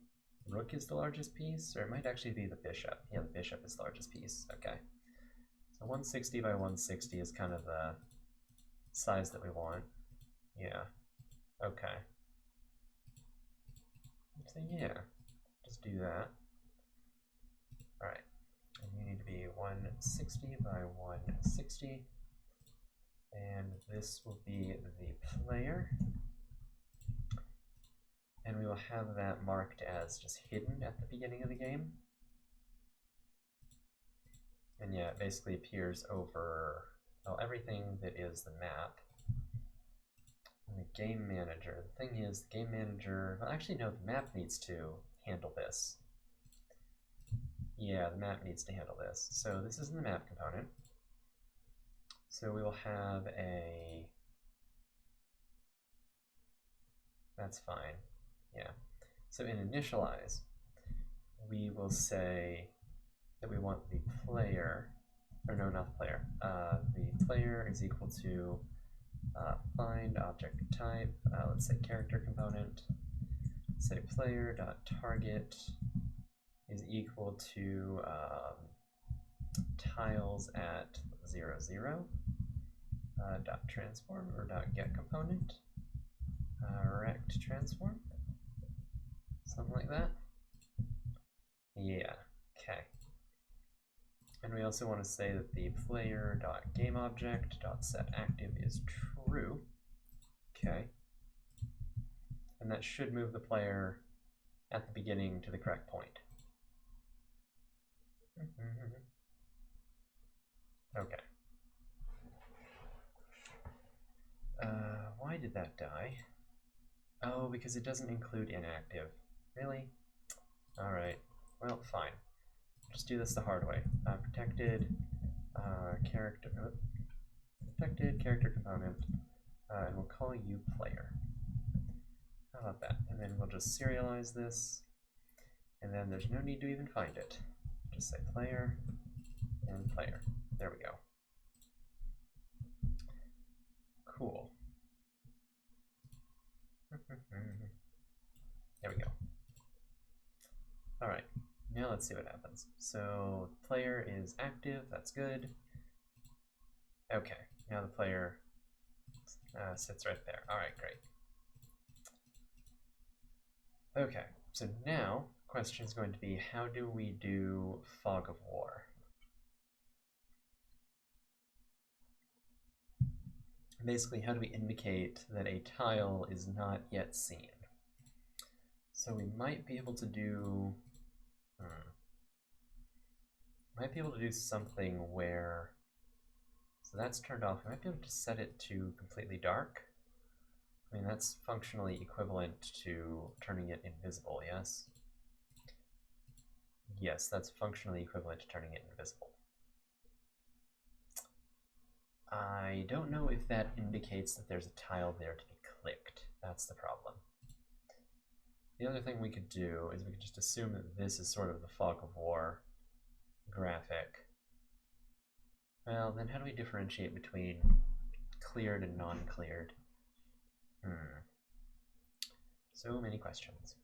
A: rook is the largest piece, or it might actually be the bishop. Yeah, the bishop is the largest piece. Okay. So 160 by 160 is kind of the size that we want. Yeah. Okay. So yeah, just do that. All right. And you need to be 160 by 160. And this will be the player. And we will have that marked as just hidden at the beginning of the game. And yeah, it basically appears over, well, everything that is the map. And the game manager, the thing is, the game manager, well, actually no, the map needs to handle this. Yeah, the map needs to handle this. So this is in the map component. So we will have a, that's fine, yeah. So in initialize, we will say that we want the player, or no, not the player. The player is equal to find object type, let's say character component, say player.target is equal to tiles at 0, 0, dot transform or dot get component, rect transform, something like that. Yeah, okay. And we also want to say that the player.gameObject.setActive is true. Okay. And that should move the player at the beginning to the correct point. Okay. Why did that die? Oh, because it doesn't include inactive. Really? Alright. Well, fine. Just do this the hard way. Protected character component, and we'll call you player. How about that? And then we'll just serialize this, and then there's no need to even find it. Just say player and player. There we go. Cool. There we go. All right. Now let's see what happens. So player is active, that's good. Okay, now the player sits right there. All right, great. Okay, so now the question is going to be, how do we do fog of war? Basically, how do we indicate that a tile is not yet seen? So we might be able to do something where, so that's turned off. We might be able to set it to completely dark. I mean, that's functionally equivalent to turning it invisible, yes? Yes, that's functionally equivalent to turning it invisible. I don't know if that indicates that there's a tile there to be clicked. That's the problem. The other thing we could do is we could just assume that this is sort of the fog of war graphic. Well, then how do we differentiate between cleared and non-cleared? So many questions.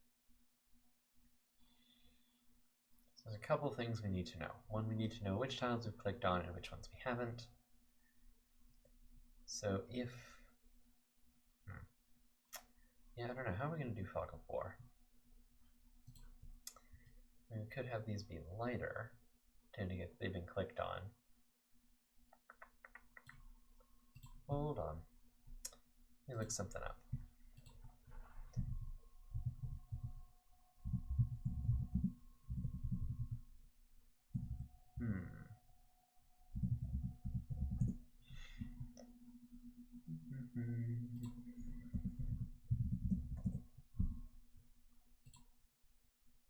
A: So there's a couple things we need to know. One, we need to know which tiles we've clicked on and which ones we haven't. So if, yeah, I don't know, how are we going to do fog of war? We could have these be lighter to indicate they've been clicked on. Hold on. Let me look something up.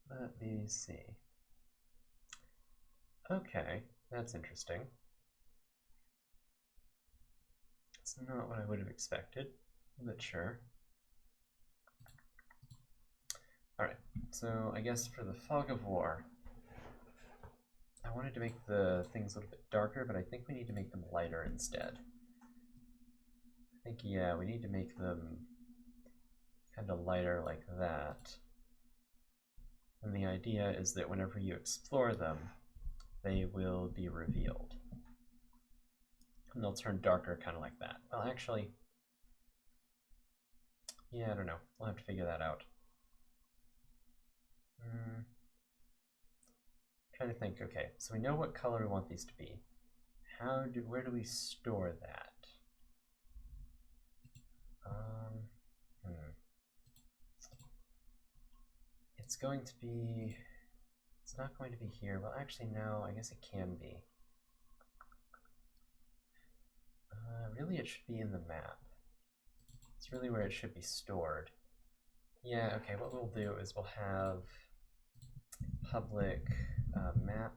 A: Let me see. Okay, that's interesting. It's not what I would have expected, but sure. so I guess for the fog of war, I wanted to make the things a little bit darker, but I think we need to make them lighter instead. I think, yeah, we need to make them kind of lighter like that. And the idea is that whenever you explore them, they will be revealed. And they'll turn darker kind of like that. Well, actually, yeah, I don't know. We'll have to figure that out. Trying to think, okay, so we know what color we want these to be. Where do we store that? It's going to be, it's not going to be here. Well, actually, no, I guess it can be. Really, it should be in the map. It's really where it should be stored. Yeah, okay, what we'll do is we'll have public map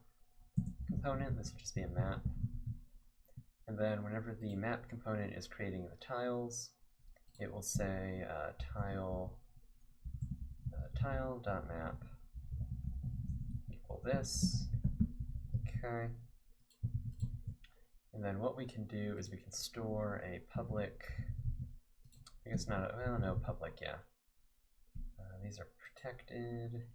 A: component. This will just be a map. And then whenever the map component is creating the tiles, it will say tile.map equal this. Okay. And then what we can do is we can store a public, I guess not, well, no, public, yeah. These are protected.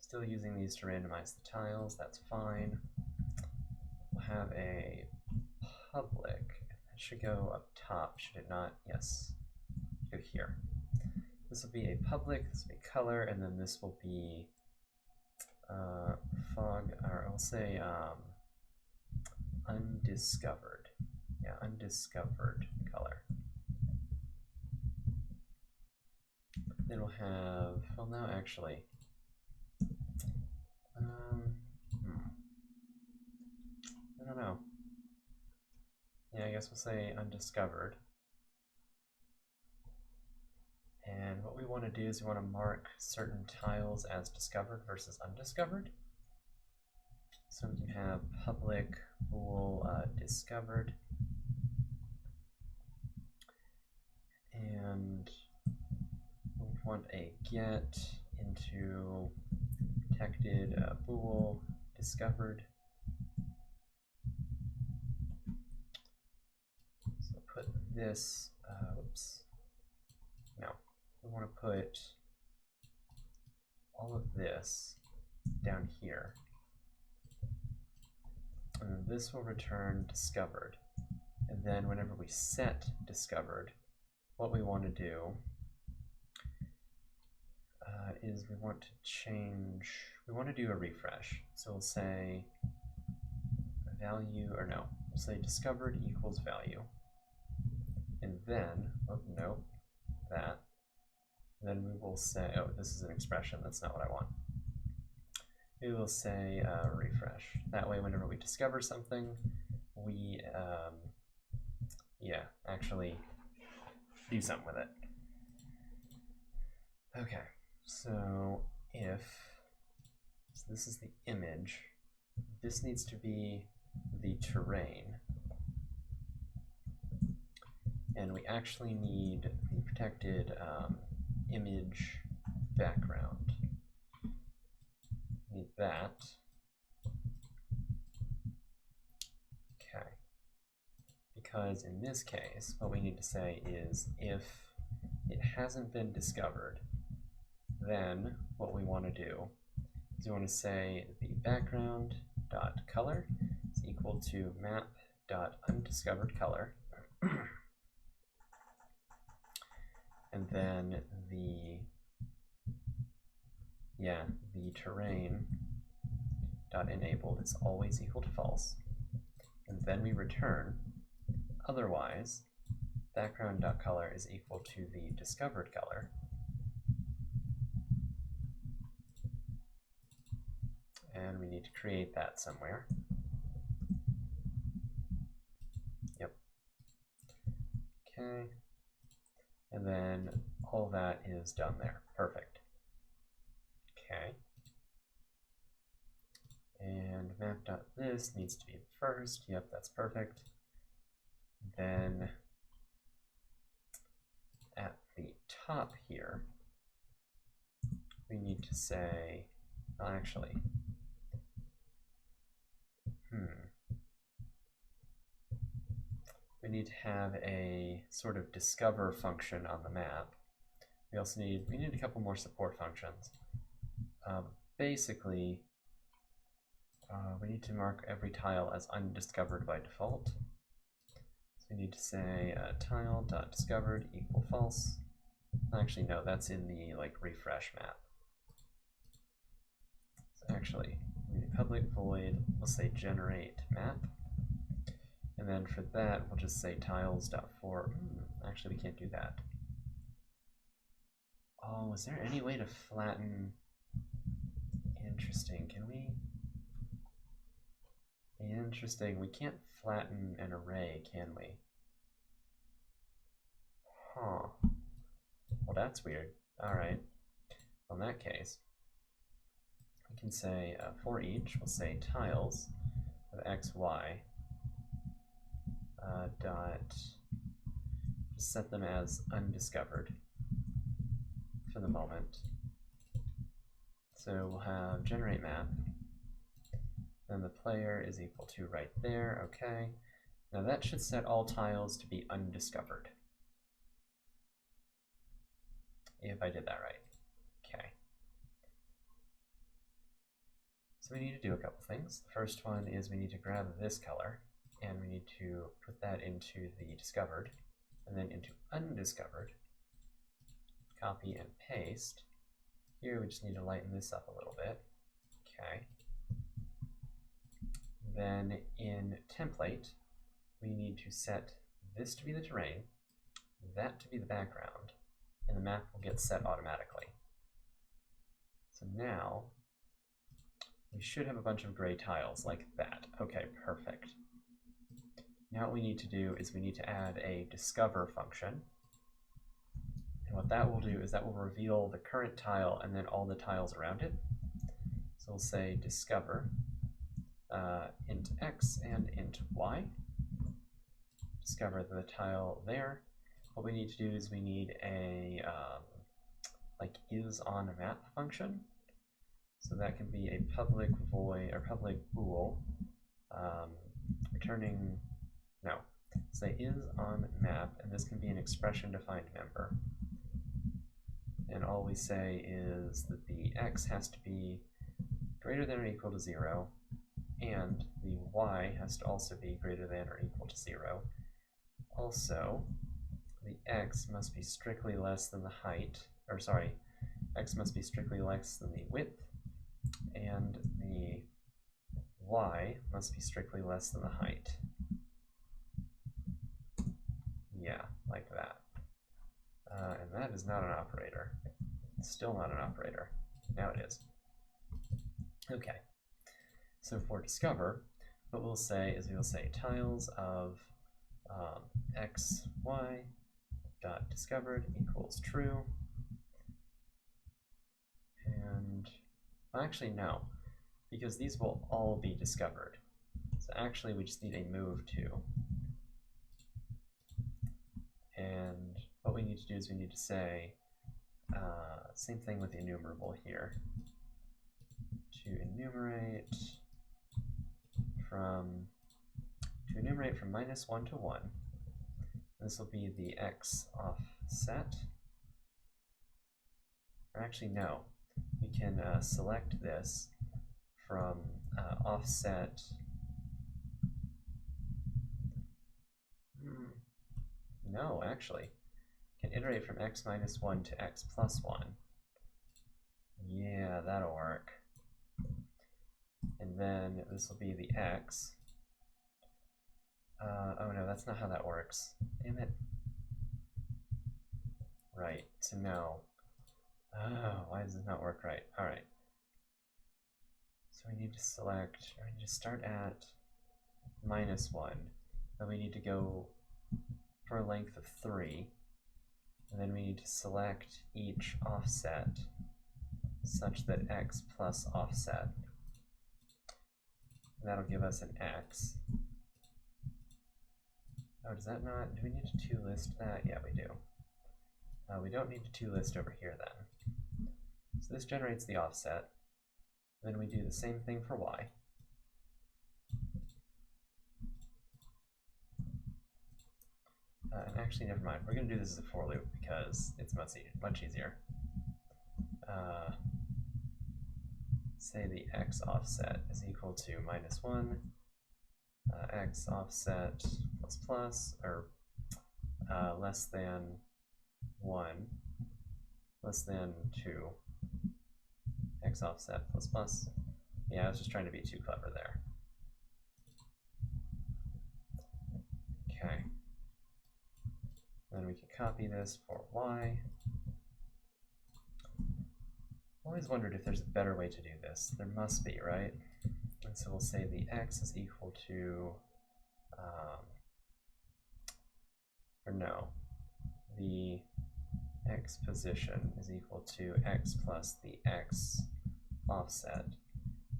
A: Still using these to randomize the tiles, that's fine. We'll have a public, that should go up top, should it not? Yes, go here. This will be a public, this will be color, and then this will be fog, or I'll say undiscovered. Yeah, undiscovered color. Then we'll have, well, no, actually, I don't know. Yeah, I guess we'll say undiscovered. And what we want to do is we want to mark certain tiles as discovered versus undiscovered. So we can have public bool discovered. And we want a get into protected bool discovered. So put this, whoops, no, we want to put all of this down here. And then this will return discovered. And then whenever we set discovered, what we want to do is we want to change, we want to do a refresh. So we'll say value, or no, we'll say discovered equals value. And then, oh, no, that. And then we will say, oh, this is an expression, that's not what I want. We will say refresh. That way, whenever we discover something, we, yeah, actually do something with it. Okay, so so this is the image, this needs to be the terrain, and we actually need the protected image background. Need that. Okay. Because in this case, what we need to say is if it hasn't been discovered, then what we want to do is we want to say the background dot color is equal to map dot undiscovered color. And then the terrain dot enabled is always equal to false. And then we return, otherwise background dot color is equal to the discovered color. And we need to create that somewhere. Yep. Okay. And then all that is done there. Perfect. Okay. And map.this needs to be first. Yep, that's perfect. Then at the top here, we need to say, well, actually, we need to have a sort of discover function on the map. We also need a couple more support functions. Basically, we need to mark every tile as undiscovered by default. So we need to say tile.discovered equal false. Actually, no, that's in the refresh map. So actually, we need a public void. We'll say generate map. And then for that, we'll just say tiles.for. Actually, we can't do that. Oh, is there any way to flatten? Interesting. Can we? Interesting. We can't flatten an array, can we? Huh. Well, that's weird. All right. Well, in that case, we can say for each, we'll say tiles of x, y. Dot, just set them as undiscovered for the moment. So we'll have generate map, then the player is equal to right there, okay. Now that should set all tiles to be undiscovered, if I did that right. Okay. So we need to do a couple things. The first one is we need to grab this color, and we need to put that into the discovered, and then into undiscovered. Copy and paste. Here we just need to lighten this up a little bit. Okay. Then in template, we need to set this to be the terrain, that to be the background, and the map will get set automatically. So now we should have a bunch of gray tiles like that. Okay, perfect. Now what we need to do is we need to add a discover function. And what that will do is that will reveal the current tile and then all the tiles around it. So we'll say discover int x and int y. Discover the tile there. What we need to do is we need a is on map function. So that can be a public void or public bool returning. No, say is on map, and this can be an expression defined member. And all we say is that the x has to be greater than or equal to 0, and the y has to also be greater than or equal to 0. Also, the x must be strictly less than the height, or sorry, x must be strictly less than the width, and the y must be strictly less than the height. Yeah, like that. And that is not an operator. It's still not an operator. Now it is. Okay. So for discover, what we'll say is we will say tiles of x, y dot discovered equals true. And well, actually no, because these will all be discovered. So actually we just need a move to. And what we need to do is we need to say, same thing with the enumerable here, to enumerate from -1 to 1. This will be the x offset. Or actually, no, we can select this from offset. No, actually, can iterate from x -1 to x + 1. Yeah, that'll work. And then this will be the x. Oh no, that's not how that works. Damn it. Right, so no. Oh, why does this not work right? Alright. So we need to select, or we need to start at -1. Then we need to go for a length of 3. And then we need to select each offset such that x plus offset. And that'll give us an x. Oh, does that not? Do we need to to-list that? Yeah, we do. We don't need to to-list over here then. So this generates the offset. Then we do the same thing for y. And actually, never mind. We're going to do this as a for loop because it's much easier. Say the x offset is equal to -1, x offset plus plus, or less than 1, less than 2, x offset plus plus. Yeah, I was just trying to be too clever there. Okay. Then we can copy this for y. I always wondered if there's a better way to do this. There must be, right? And so we'll say the x is equal to, or no, the x position is equal to x plus the x offset,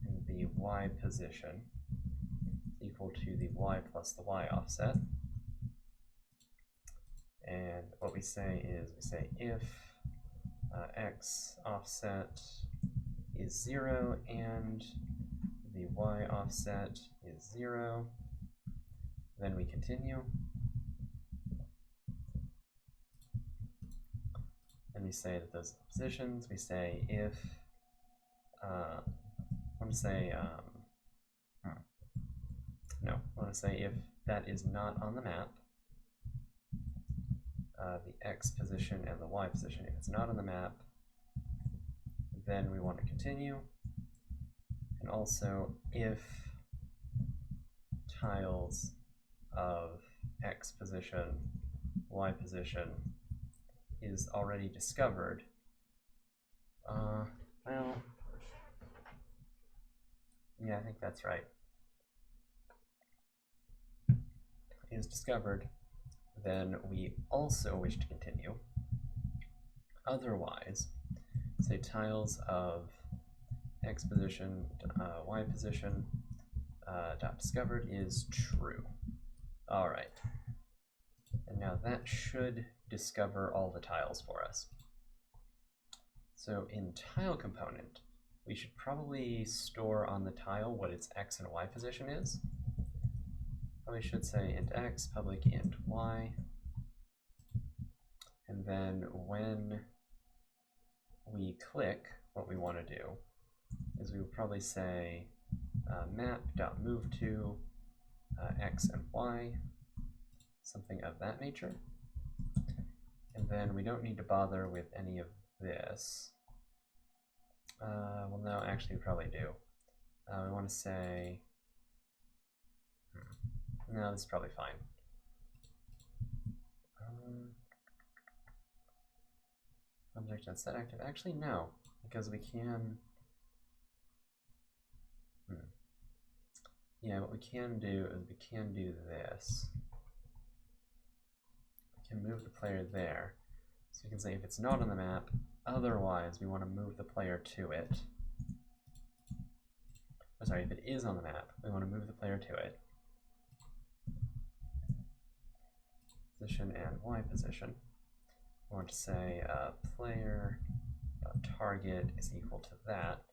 A: and the y position is equal to the y plus the y offset. And what we say is, we say if x offset is 0 and the y offset is 0, then we continue. And we say that those positions, we say if, I want to say, no, I want to say if that is not on the map, the x position and the y position, if it's not on the map, then we want to continue. And also, if tiles of x position, y position is already discovered, well, yeah, I think that's right, is discovered, then we also wish to continue. Otherwise, say tiles of x position, y position, dot discovered is true. All right. And now that should discover all the tiles for us. So in tile component, we should probably store on the tile what its x and y position is. We should say int x, public int y, and then when we click, what we want to do is we would probably say map.moveTo x and y, something of that nature. And then we don't need to bother with any of this. Well, no, actually we probably do. We want to say, no, this is probably fine. Object.setActive. Actually, no, because we can. Yeah, what we can do is we can do this. We can move the player there. So we can say if it's not on the map, otherwise we want to move the player to it. Oh, sorry, if it is on the map, we want to move the player to it. Position and y position. I want to say player target is equal to that.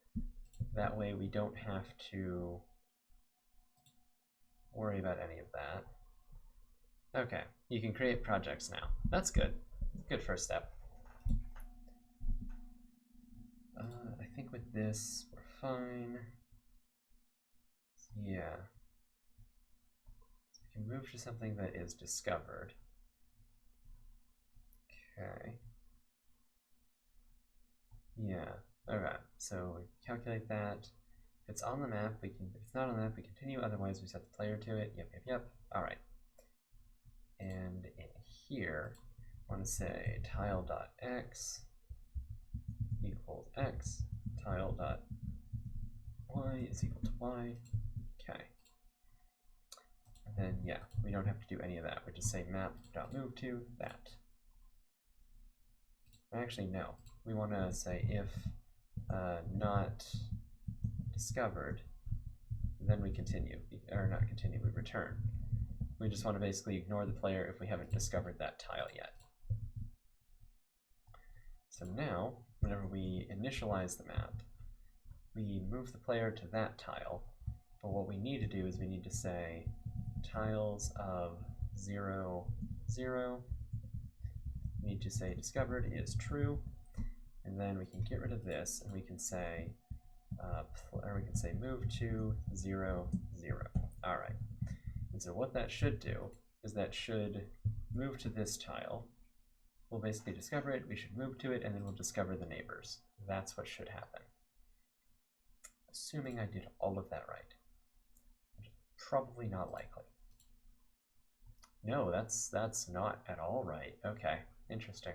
A: That way we don't have to worry about any of that. Okay, you can create projects now. That's good. Good first step. I think with this we're fine. Yeah. So we can move to something that is discovered. Okay. Yeah. Okay. So we calculate that. If it's on the map, we can. If it's not on the map, we continue. Otherwise, we set the player to it. Yep. All right. And in here, I want to say tile.x equals x. Tile.y is equal to y. Okay. And then yeah, we don't have to do any of that. We just say map.moveTo that. Actually, no. We want to say if not discovered, then we continue, or not continue, we return. We just want to basically ignore the player if we haven't discovered that tile yet. So now, whenever we initialize the map, we move the player to that tile, but what we need to do is we need to say tiles of 0, 0. We need to say discovered is true, and then we can get rid of this, and we can say move to 0, 0. All right. And so what that should do is that should move to this tile. We'll basically discover it, we should move to it, and then we'll discover the neighbors. That's what should happen. Assuming I did all of that right. Which is probably not likely. No, that's not at all right. Okay, interesting.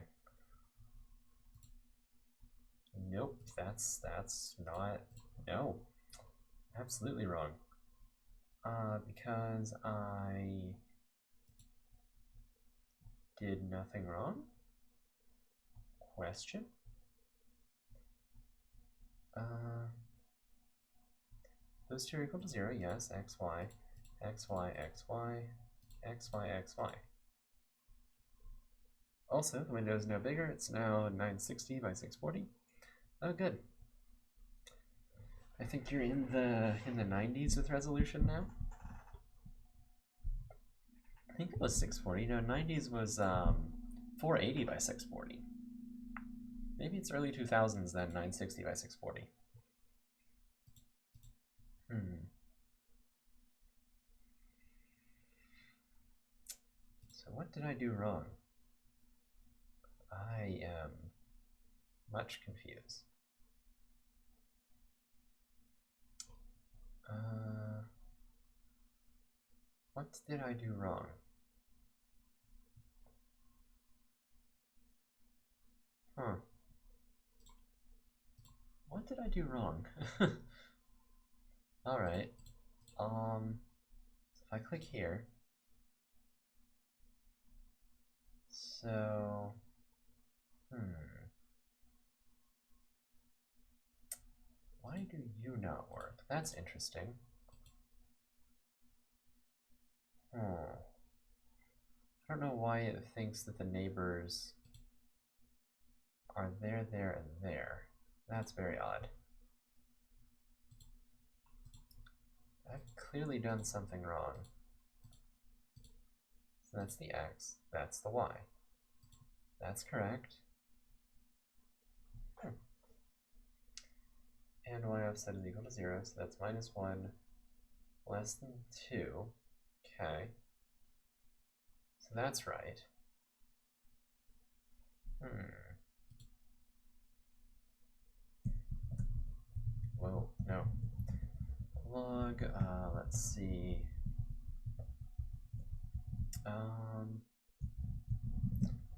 A: Nope, that's not, no. Absolutely wrong. Because I did nothing wrong? Question? Those two are equal to 0, yes, x, y, x, y, x, y, x, y, x, y. Also, the window is now bigger, it's now 960 by 640. Oh, good. I think you're in the 90s with resolution now. I think it was 640. No, 90s was 480 by 640. Maybe it's early 2000s then, 960 by 640. So what did I do wrong? I am much confused. What did I do wrong? What did I do wrong? Alright. So if I click here, so why do you not work? That's interesting. I don't know why it thinks that the neighbors are there, there, and there. That's very odd. I've clearly done something wrong. So that's the x, that's the y. That's correct. And y offset is equal to 0, so that's minus 1 less than 2. Okay. So that's right. Whoa, no. Log, let's see.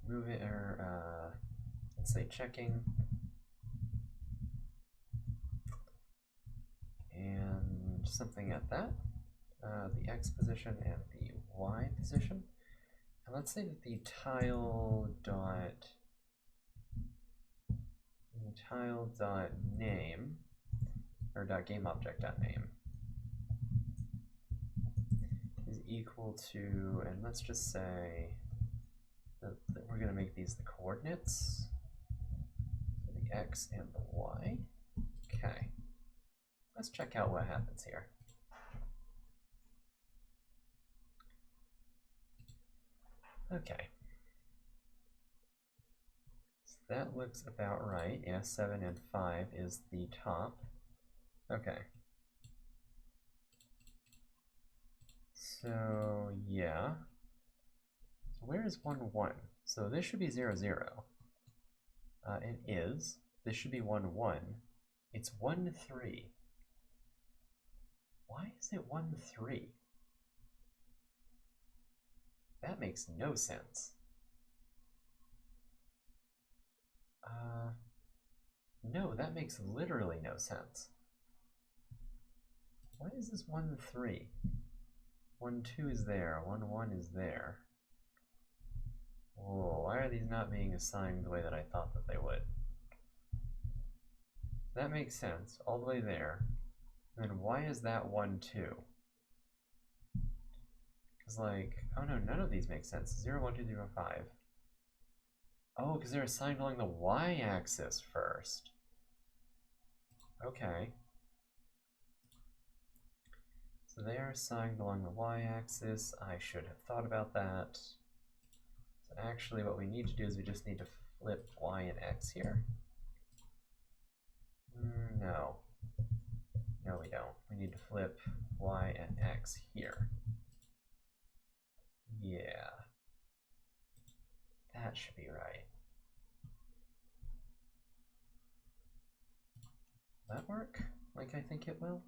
A: Move it, or let's say checking. And something at that. The x position and the y position. And let's say that the tile dot name, or dot game object dot name, is equal to, and let's just say that we're going to make these the coordinates, so the x and the y. Okay, let's check out what happens here. Okay, so that looks about right. Yeah, 7 and 5 is the top. Okay. So, yeah. So where is 1, 1? So this should be 0, 0. It is. This should be 1, 1. It's 1, 3. Why is it 1, 3? That makes no sense. No, that makes literally no sense. Why is this 1, 3? 1, 2 is there, 1, 1 is there. Whoa, why are these not being assigned the way that I thought that they would? That makes sense, all the way there. And then why is that 1, 2? Because like, oh no, none of these make sense. 0, 1, 2, 3, 4, 5. Oh, because they're assigned along the y-axis first. Okay. So they are assigned along the y-axis. I should have thought about that. So actually what we need to do is we just need to flip y and x here. No. No, we don't. We need to flip y and x here. Yeah. That should be right. Will that work like I think it will?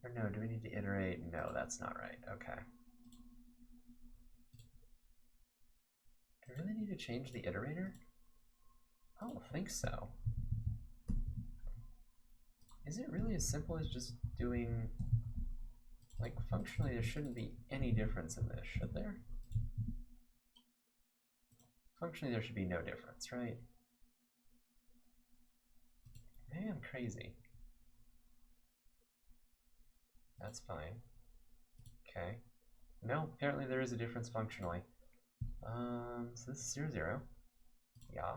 A: Or no, do we need to iterate? No, that's not right. Okay. Do we really need to change the iterator? I don't think so. Is it really as simple as just doing, like, functionally there shouldn't be any difference in this, should there? Functionally there should be no difference, right? Maybe I'm crazy. That's fine. Okay. No, apparently there is a difference functionally. So this is 0, 0. Yeah.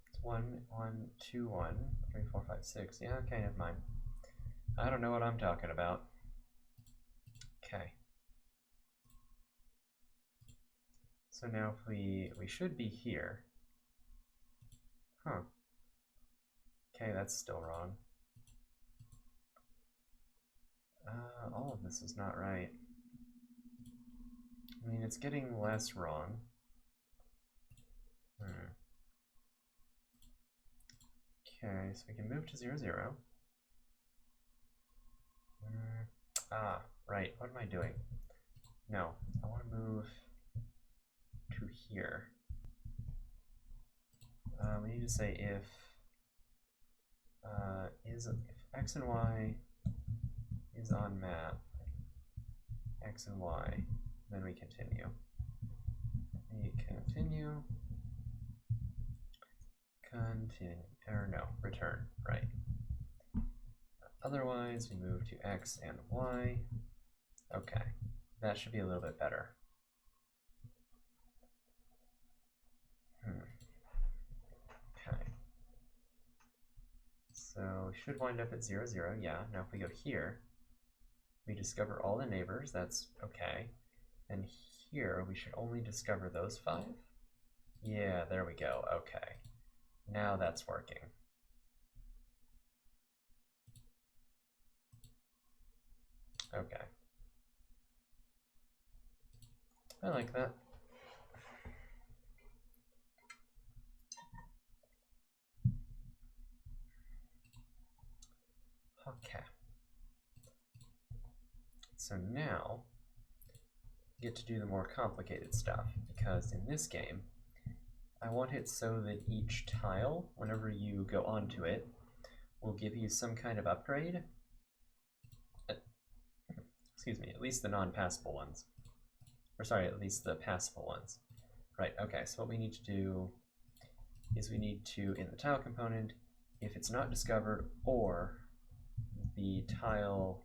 A: It's 1, 1, 2, 1, 3, 4, 5, 6. Yeah, okay, never mind. I don't know what I'm talking about. Okay. So now if we should be here. Huh. Okay, that's still wrong. All of this is not right. I mean, it's getting less wrong. Okay, so we can move to 0, 0. Right, what am I doing? No, I want to move to here. We need to say if x and y is on map, x and y, then we continue. We continue, or no, return, right. Otherwise, we move to x and y. Okay, that should be a little bit better. Okay. So we should wind up at 0, 0, yeah. Now if we go here, we discover all the neighbors, that's okay. And here, we should only discover those 5. Yeah, there we go, okay. Now that's working. Okay. I like that. Okay. So now, we get to do the more complicated stuff, because in this game, I want it so that each tile, whenever you go onto it, will give you some kind of upgrade. Excuse me, at least the non-passable ones. Or sorry, at least the passable ones. Right, okay, so what we need to do is we need to, in the tile component, if it's not discovered or the tile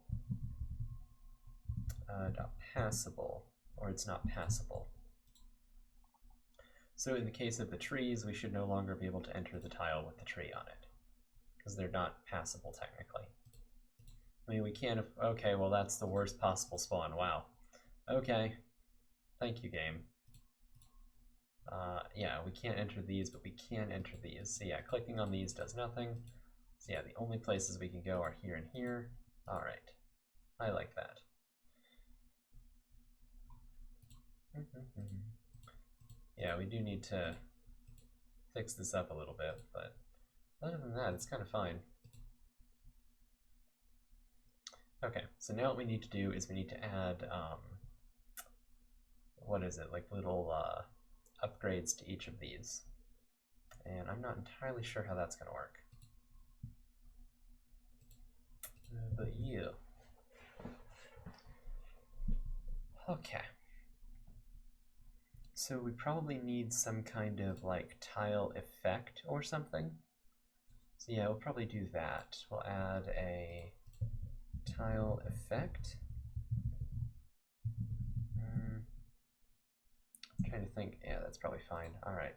A: not passable, or it's not passable. So in the case of the trees, we should no longer be able to enter the tile with the tree on it, because they're not passable technically. I mean, we can't, okay, well that's the worst possible spawn, wow. Okay, thank you, game. Yeah, we can't enter these, but we can enter these. So yeah, clicking on these does nothing. So yeah, the only places we can go are here and here. All right, I like that. Yeah, we do need to fix this up a little bit, but other than that, it's kind of fine. Okay, so now what we need to do is we need to add, what is it, like little upgrades to each of these. And I'm not entirely sure how that's going to work. But yeah. Okay. So we probably need some kind of like tile effect or something. So yeah, we'll probably do that. We'll add a tile effect. I'm trying to think. Yeah, that's probably fine. All right.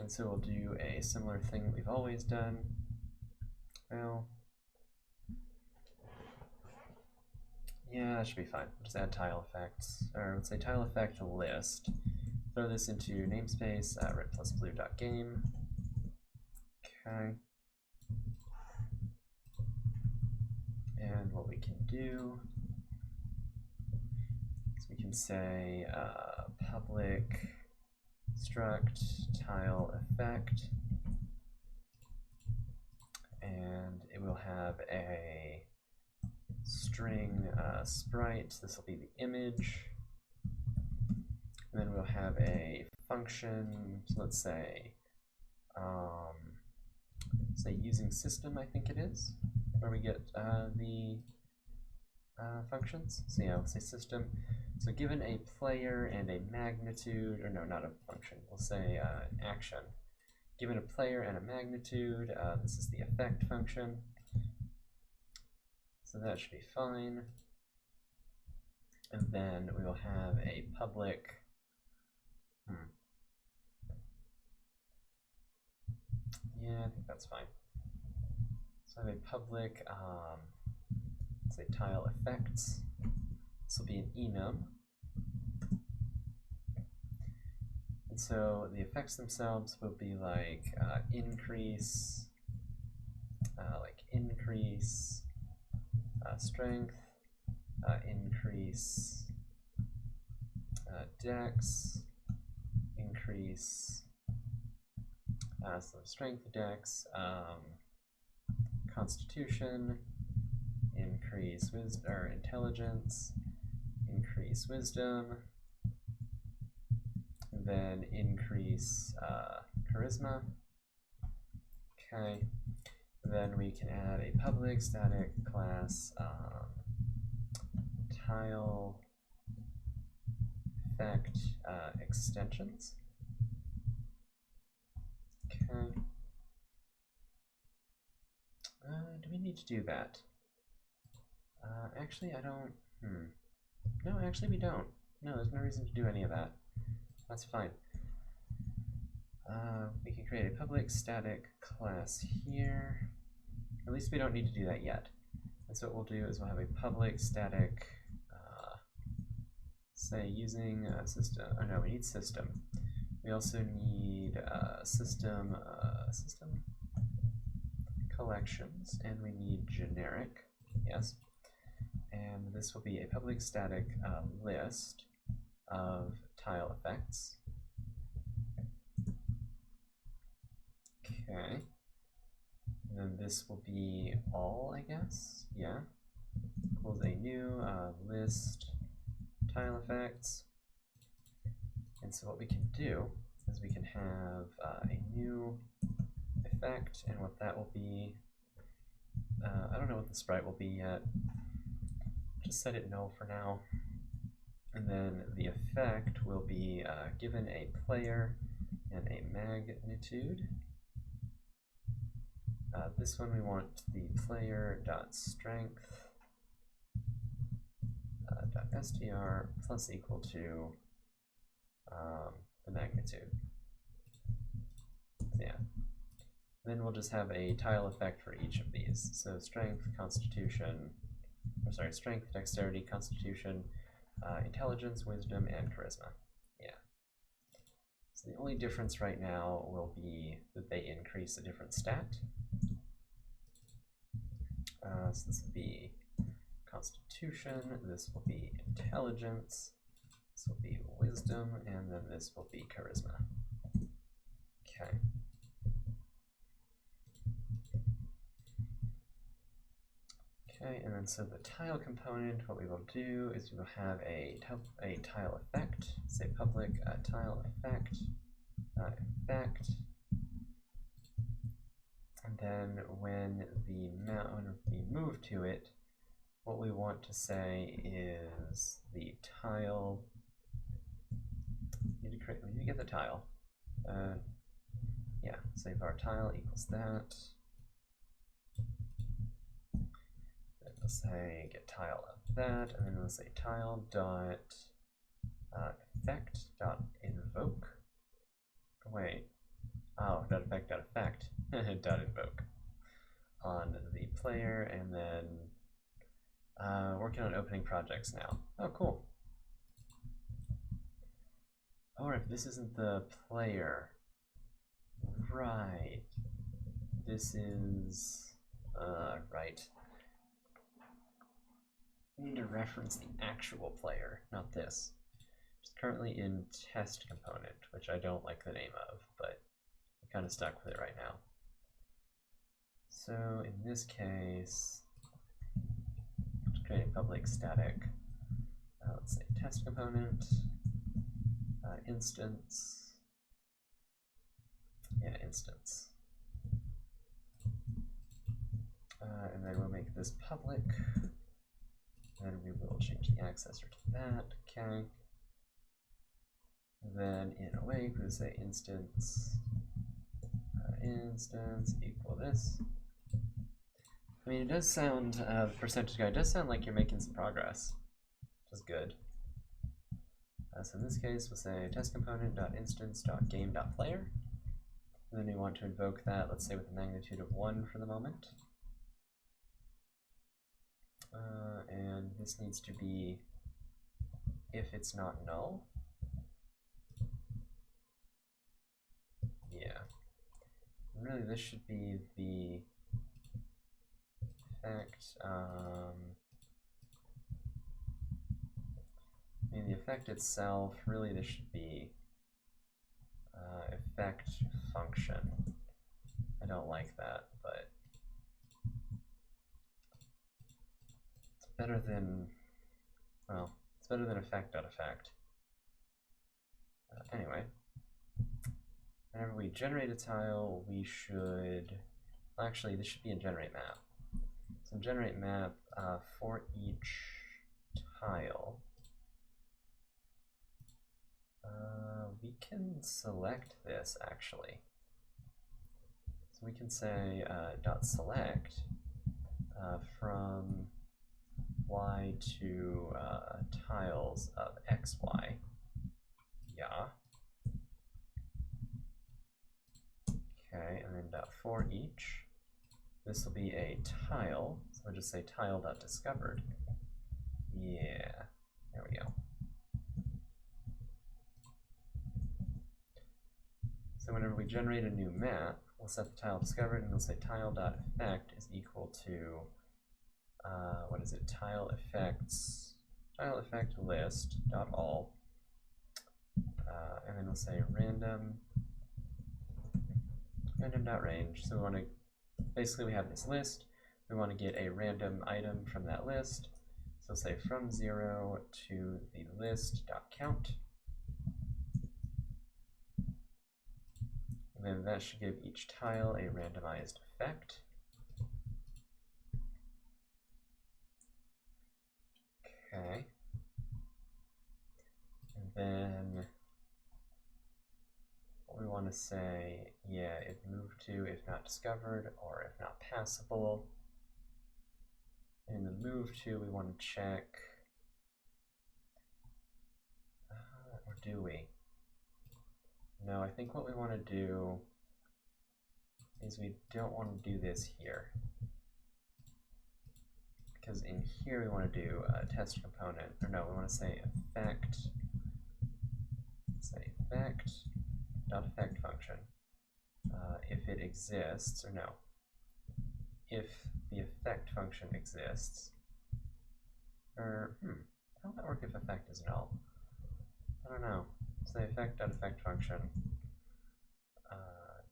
A: And so we'll do a similar thing that we've always done. Well, yeah, that should be fine. We'll just add tile effects, or let's say tile effect list. Throw this into namespace red plus blue.game. Okay. And what we can do is we can say public struct tile effect, and it will have a string sprite. This will be the image. And then we'll have a function, so let's say using system, I think it is, where we get the functions. So yeah, we'll say system. So given a player and a magnitude, or no, not a function, we'll say an action. Given a player and a magnitude, this is the effect function. So that should be fine. And then we will have a public, yeah, I think that's fine. So I have a public, say tile effects. This will be an enum. And so the effects themselves will be like increase strength, increase dex, increase so strength, dex, constitution, increase wisdom or intelligence, increase wisdom, and then increase charisma. Okay, then we can add a public static class tile effect extensions. Okay. Do we need to do that? Actually, I don't. No, actually, we don't. No, there's no reason to do any of that. That's fine. We can create a public static class here. At least we don't need to do that yet. And so what we'll do is we'll have a public static, say using system. Oh no, we need system. We also need system collections, and we need generic. Yes. And this will be a public static list of tile effects. Okay. And then this will be all, I guess. Yeah. Equals a new list tile effects. And so what we can do is we can have a new effect, and what that will be, I don't know what the sprite will be yet. Just set it null for now. And then the effect will be given a player and a magnitude. This one we want the player.strength .str plus equal to the magnitude. So yeah. Then we'll just have a tile effect for each of these. So strength, constitution, or sorry, strength, dexterity, constitution, intelligence, wisdom, and charisma. Yeah. So the only difference right now will be that they increase a different stat. So this will be constitution, this will be intelligence, this will be wisdom, and then this will be charisma. Okay. Okay, and then so the tile component, what we will do is we will have a tile effect, say public tile effect, effect, and then when we move to it, what we want to say is the tile. We need to get the tile. Yeah, say var tile equals that. Then we'll say get tile of that, and then we'll say tile dot effect dot invoke. Wait, Oh, dot effect, dot effect, dot invoke on the player, and then working on opening projects now. Oh, cool. Or if this isn't the player, right? This is right. We need to reference the actual player, not this. It's currently in test component, which I don't like the name of, but I'm kind of stuck with it right now. So in this case, let's create a public static, let's say test component, instance, yeah, instance. And then we'll make this public, then we will change the accessor to that, okay. And then in awake, we'll say instance, instance equal this. I mean, it does sound, the percentage guy does sound like you're making some progress, which is good. So in this case, we'll say test component.instance.game.player. And then we want to invoke that, let's say with a magnitude of 1 for the moment. And this needs to be if it's not null. Yeah. And really, this should be the effect. I mean, the effect itself, really, this should be effect function. I don't like that, but it's better than, well, it's better than effect.effect. Anyway, whenever we generate a tile, we should, actually, this should be in generate map. So in generate map, for each tile, we can select this actually. So we can say dot select from y to tiles of xy. Yeah. Okay, and then dot for each. This will be a tile, so we'll just say tile.discovered. Yeah, there we go. So whenever we generate a new map, we'll set the tile discovered and we'll say tile.effect is equal to, what is it, tile effect list dot all, and then we'll say random.range. So we want to, basically we have this list, we want to get a random item from that list, so say from 0 to the list.count. And then that should give each tile a randomized effect. Okay. And then what we want to say, yeah, if moved to, if not discovered, or if not passable. In the move to, we want to check, or do we? No, I think what we want to do is we don't want to do this here. Because in here we want to do a test component, or no, we want to say effect, dot effect function. If it exists, or no, if the effect function exists, or, how would that work if effect is null? I don't know. Say effect.effect function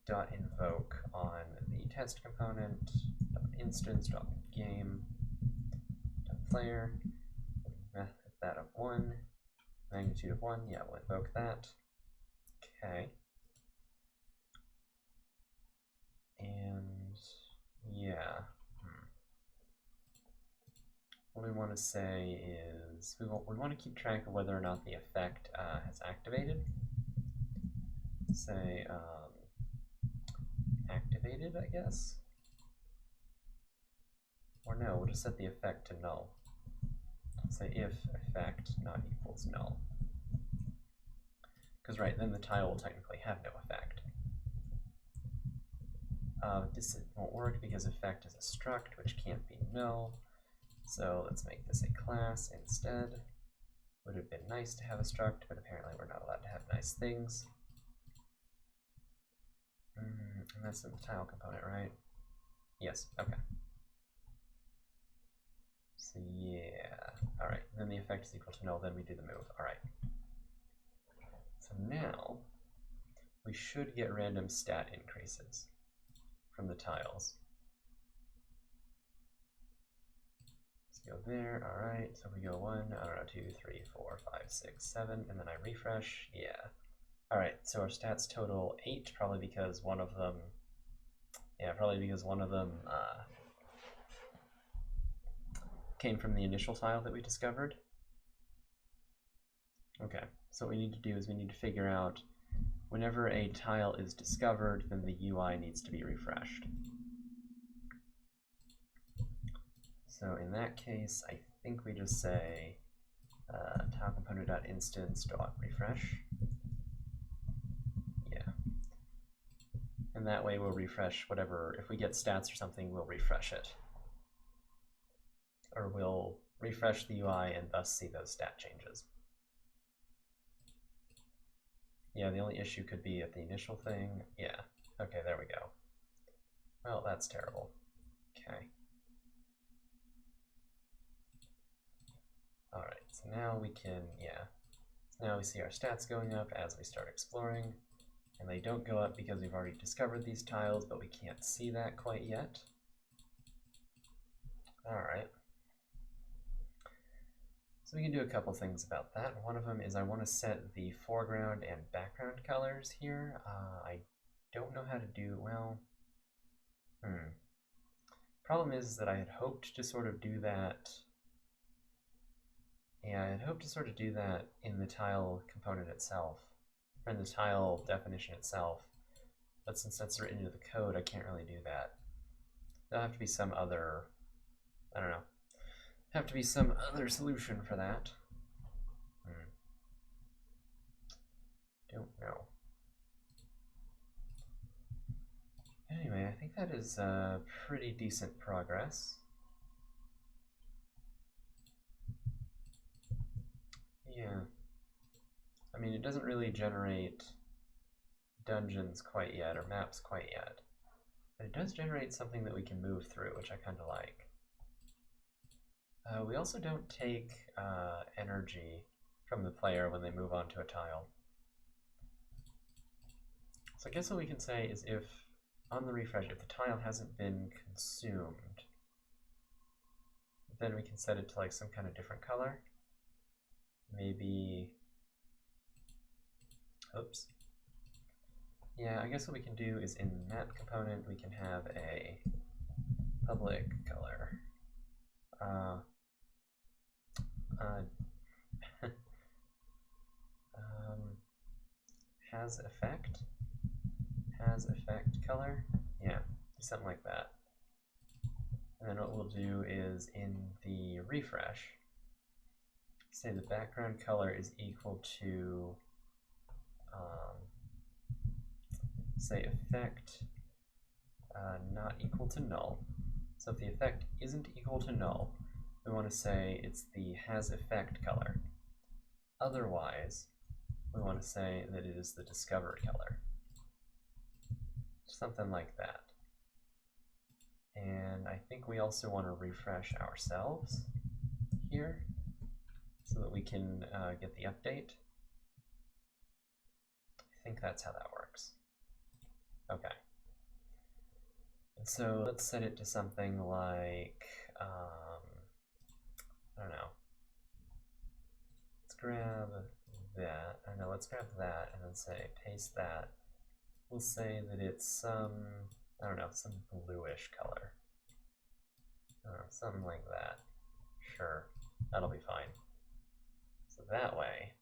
A: dot invoke on the test component .instance.game .player, that of 1, magnitude of 1, yeah, we'll invoke that. Okay. And yeah, what we want to say is we want to keep track of whether or not the effect has activated. Say activated, I guess. Or no, we'll just set the effect to null. Say if effect not equals null. Because right, then the tile will technically have no effect. This won't work because effect is a struct, which can't be null. So let's make this a class instead. Would have been nice to have a struct, but apparently we're not allowed to have nice things. And that's in the tile component, right? Yes, okay. So yeah, alright, then the effect is equal to null, then we do the move, alright. So now, we should get random stat increases from the tiles. Let's go there, alright, so we go 1, I don't know, 2, 3, 4, 5, 6, 7, and then I refresh, yeah. Alright, so our stats total 8, probably because one of them, came from the initial tile that we discovered. Okay, so what we need to do is we need to figure out whenever a tile is discovered, then the UI needs to be refreshed. So in that case, I think we just say tile component.instance.refresh. Yeah. And that way we'll refresh whatever, if we get stats or something, we'll refresh it. Or we'll refresh the UI and thus see those stat changes. Yeah, the only issue could be at the initial thing. Yeah, okay, there we go. Well, that's terrible. Okay. Alright, so now we can, yeah. Now we see our stats going up as we start exploring. And they don't go up because we've already discovered these tiles, but we can't see that quite yet. Alright. So we can do a couple things about that. One of them is I want to set the foreground and background colors here. I don't know how to do, well, Problem is that I had hoped to sort of do that. Yeah, I had hoped to sort of do that in the tile component itself, or in the tile definition itself. But since that's written into the code, I can't really do that. There'll have to be some other, I don't know. Have to be some other solution for that. Don't know. Anyway, I think that is pretty decent progress. Yeah. I mean, it doesn't really generate dungeons quite yet, or maps quite yet. But it does generate something that we can move through, which I kind of like. We also don't take energy from the player when they move onto a tile. So I guess what we can say is if, on the refresh, if the tile hasn't been consumed, then we can set it to like some kind of different color. Maybe, oops. Yeah, I guess what we can do is in map component, we can have a public color. Has effect color, yeah, something like that. And then what we'll do is in the refresh, say the background color is equal to, say effect not equal to null. So if the effect isn't equal to null, we want to say it's the has effect color. Otherwise, we want to say that it is the discovered color. Something like that. And I think we also want to refresh ourselves here so that we can get the update. I think that's how that works. Okay. And so let's set it to something like, I don't know. Let's grab that, or no, let's grab that and then say paste that. We'll say that it's some, I don't know, some bluish color. Something like that. Sure, that'll be fine. So that way,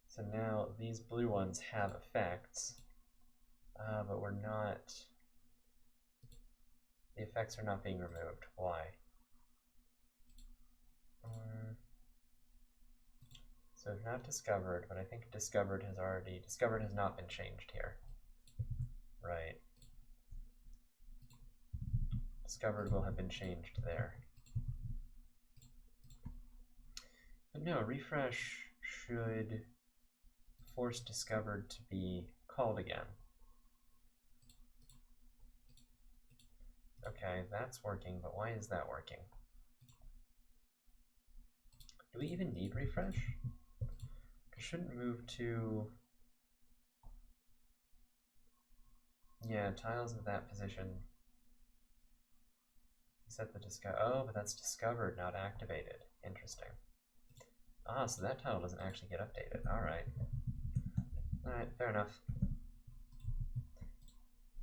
A: so now these blue ones have effects, but we're not, the effects are not being removed. Why? So not discovered, but I think discovered has not been changed here. right. Discovered will have been changed there. But no, refresh should force discovered to be called again. Okay, that's working, but why is that working? Do we even need refresh? I shouldn't move to... Yeah, tiles of that position. Set the discover. Oh, but that's discovered, not activated. Interesting. Ah, so that tile doesn't actually get updated. Alright. Alright, fair enough.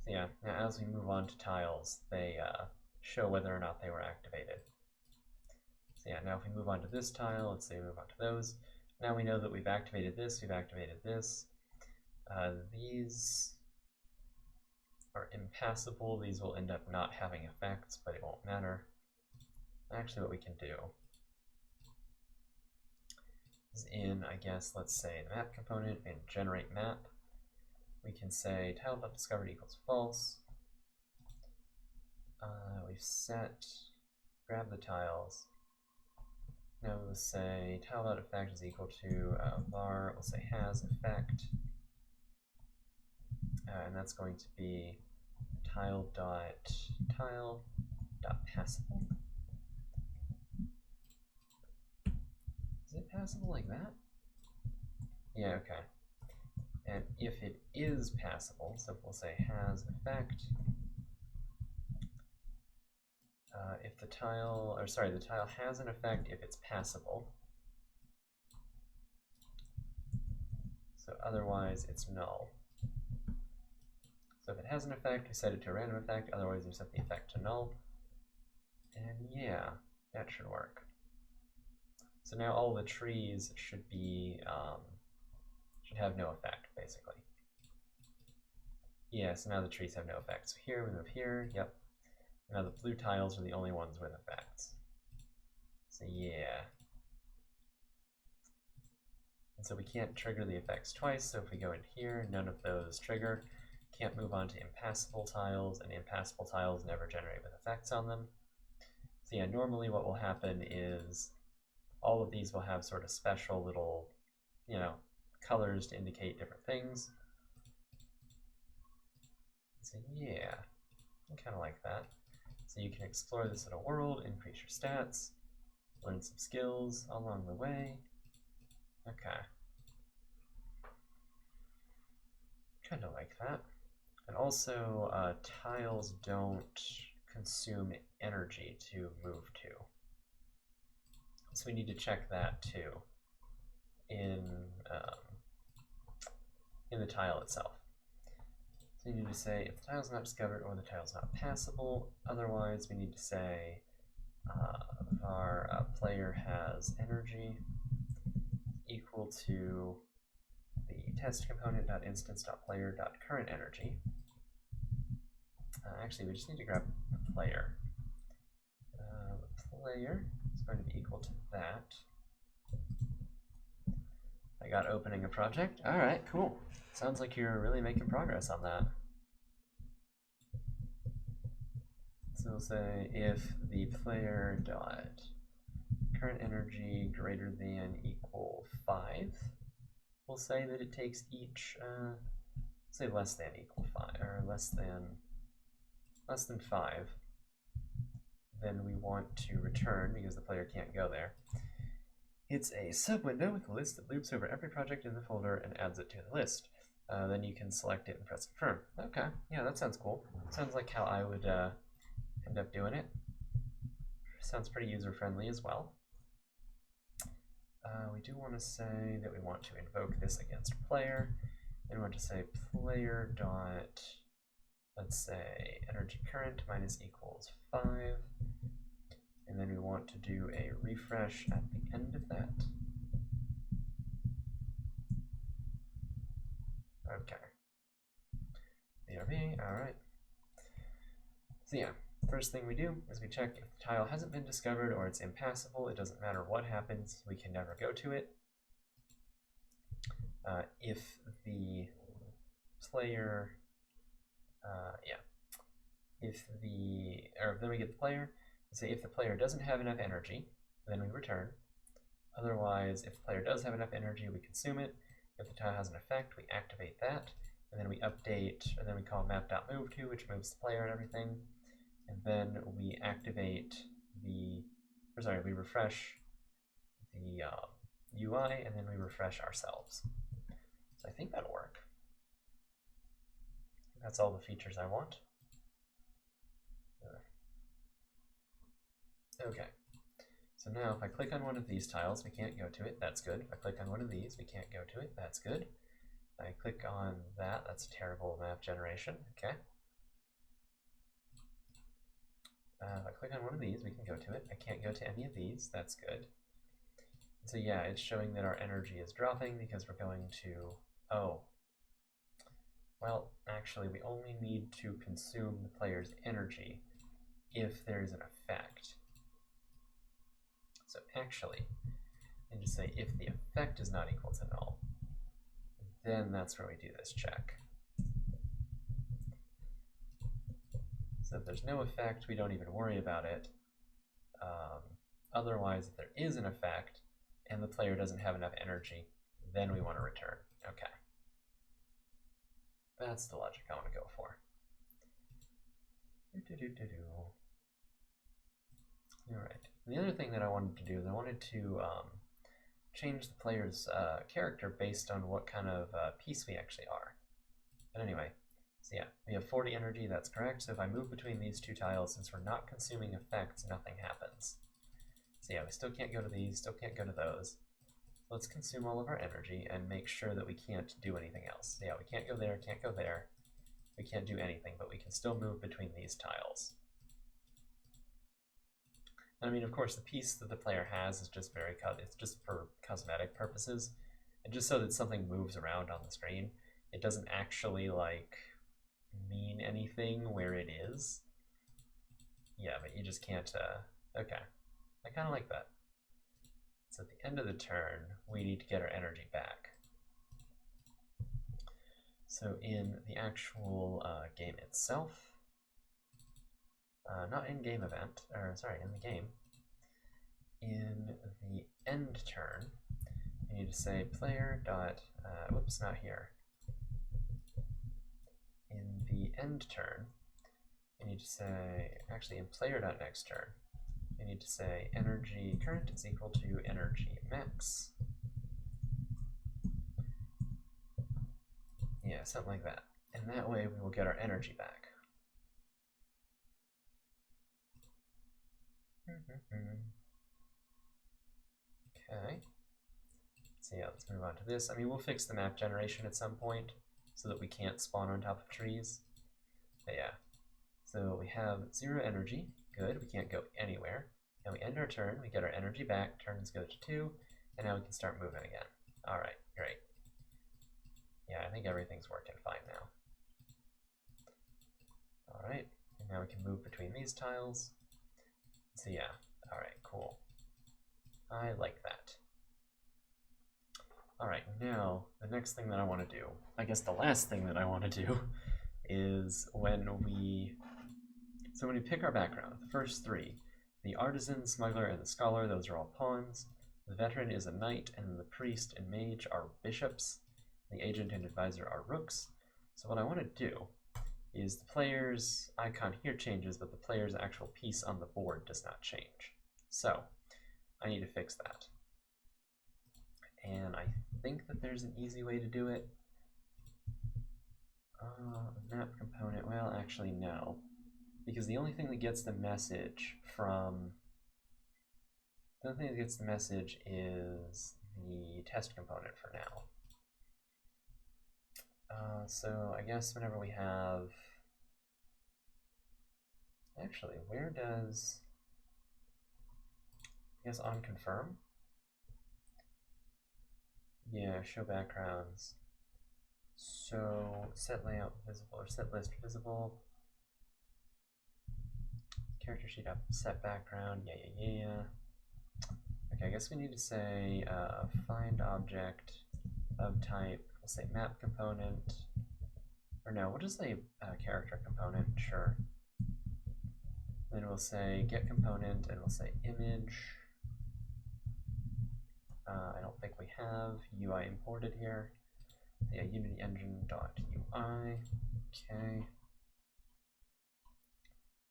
A: So yeah, now as we move on to tiles, they show whether or not they were activated. So yeah, now if we move on to this tile, let's say we move on to those. Now we know that we've activated this, we've activated this. These are impassable. These will end up not having effects, but it won't matter. Actually, what we can do is in, I guess, let's say the map component and generate map. We can say tile.discovered equals false. We've set, grab the tiles. Now we'll say tile.effect is equal to var, we'll say has effect. And that's going to be tile.passable. Is it passable like that? Yeah, okay. And if it is passable, so we'll say has effect. If the tile, or sorry, the tile has an effect if it's passable. So otherwise it's null. So if it has an effect, we set it to a random effect, otherwise we set the effect to null. And yeah, that should work. So now all the trees should be, should have no effect, basically. Yeah, so now the trees have no effect. So here, we move here, yep. Now the blue tiles are the only ones with effects. So yeah. And so we can't trigger the effects twice, so if we go in here, none of those trigger. Can't move on to impassable tiles, and impassable tiles never generate with effects on them. So yeah, normally what will happen is all of these will have sort of special little, you know, colors to indicate different things. So yeah, I kind of like that. So you can explore this little world, increase your stats, learn some skills along the way. Okay. Kind of like that. And also, tiles don't consume energy to move to. So we need to check that too in the tile itself. So we need to say if the tile is not discovered or the tile is not passable. Otherwise, we need to say our player has energy equal to the test component.instance.player.current energy. Actually, we just need to grab the player. The player is going to be equal to that. I got opening a project. All right, cool. Sounds like you're really making progress on that. So we'll say if the player dot current energy greater than equal 5, we'll say that it takes each, say less than equal 5, or less than 5. Then we want to return, because the player can't go there. It's a sub-window with a list that loops over every project in the folder and adds it to the list. Then you can select it and press confirm. Okay, yeah, that sounds cool. Sounds like how I would end up doing it. Sounds pretty user-friendly as well. We do want to say that we want to invoke this against player. Then we want to say player dot, let's say energy current minus equals 5. And then we want to do a refresh at the end of that. Okay. BRB, alright. So yeah, first thing we do is we check if the tile hasn't been discovered or it's impassable. It doesn't matter what happens, we can never go to it. If the player Yeah. Then we get the player. Say if the player doesn't have enough energy, then we return. Otherwise, if the player does have enough energy, we consume it. If the tile has an effect, we activate that, and then we update, and then we call map.moveTo, which moves the player and everything. And then we activate we refresh the UI, and then we refresh ourselves. So I think that'll work. That's all the features I want. Okay. So now if I click on one of these tiles, we can't go to it. That's good. If I click on one of these, we can't go to it. That's good. If I click on that, that's terrible map generation. Okay. If I click on one of these, we can go to it. I can't go to any of these. That's good. So yeah, it's showing that our energy is dropping because we're going to... Oh. Well, actually, we only need to consume the player's energy if there's an effect. So actually, I need to say if the effect is not equal to null, then that's where we do this check. So if there's no effect, we don't even worry about it. Otherwise, if there is an effect and the player doesn't have enough energy, then we want to return. Okay. That's the logic I want to go for. All right. The other thing that I wanted to do is I wanted to change the player's character based on what kind of piece we actually are. But anyway, so yeah, we have 40 energy, that's correct. So if I move between these two tiles, since we're not consuming effects, nothing happens. So yeah, we still can't go to these, still can't go to those. Let's consume all of our energy and make sure that we can't do anything else. So yeah, we can't go there, can't go there. We can't do anything, but we can still move between these tiles. And I mean, of course, the piece that the player has is just it's just for cosmetic purposes. And just so that something moves around on the screen, it doesn't actually, like, mean anything where it is. Yeah, but you just can't, okay. I kind of like that. So at the end of the turn, we need to get our energy back. So in the actual game itself, not in game event, or sorry, in the game, in the end turn, you need to say player dot, whoops, not here. In the end turn, you need to say, actually in player dot next turn, you need to say energy current is equal to energy max. Yeah, something like that. And that way we will get our energy back. Okay. So yeah, let's move on to this. I mean, we'll fix the map generation at some point so that we can't spawn on top of trees. But yeah. So we have 0 energy. Good, we can't go anywhere. And we end our turn, we get our energy back, turns go to 2, and now we can start moving again. Alright, great. Yeah, I think everything's working fine now. Alright, and now we can move between these tiles. So yeah, alright, cool. I like that. Alright, now the next thing that I want to do, I guess the last thing that I want to do, is when we pick our background, the first 3, the artisan, smuggler, and the scholar, those are all pawns. The veteran is a knight, and the priest and mage are bishops. The agent and advisor are rooks. So what I want to do is the player's icon here changes, but the player's actual piece on the board does not change. So I need to fix that. And I think that there's an easy way to do it. Map component, well, actually no. Because the only thing that gets the message is the test component for now. So I guess whenever we have, actually, where does, I guess on confirm? Yeah, show backgrounds. So set layout visible or set list visible. Character sheet up, set background, yeah. Okay, I guess we need to say find object of type, we'll say map component, or no, we'll just say character component, sure. Then we'll say get component, and we'll say image. I don't think we have UI imported here. So yeah, Unity Engine.ui. Okay.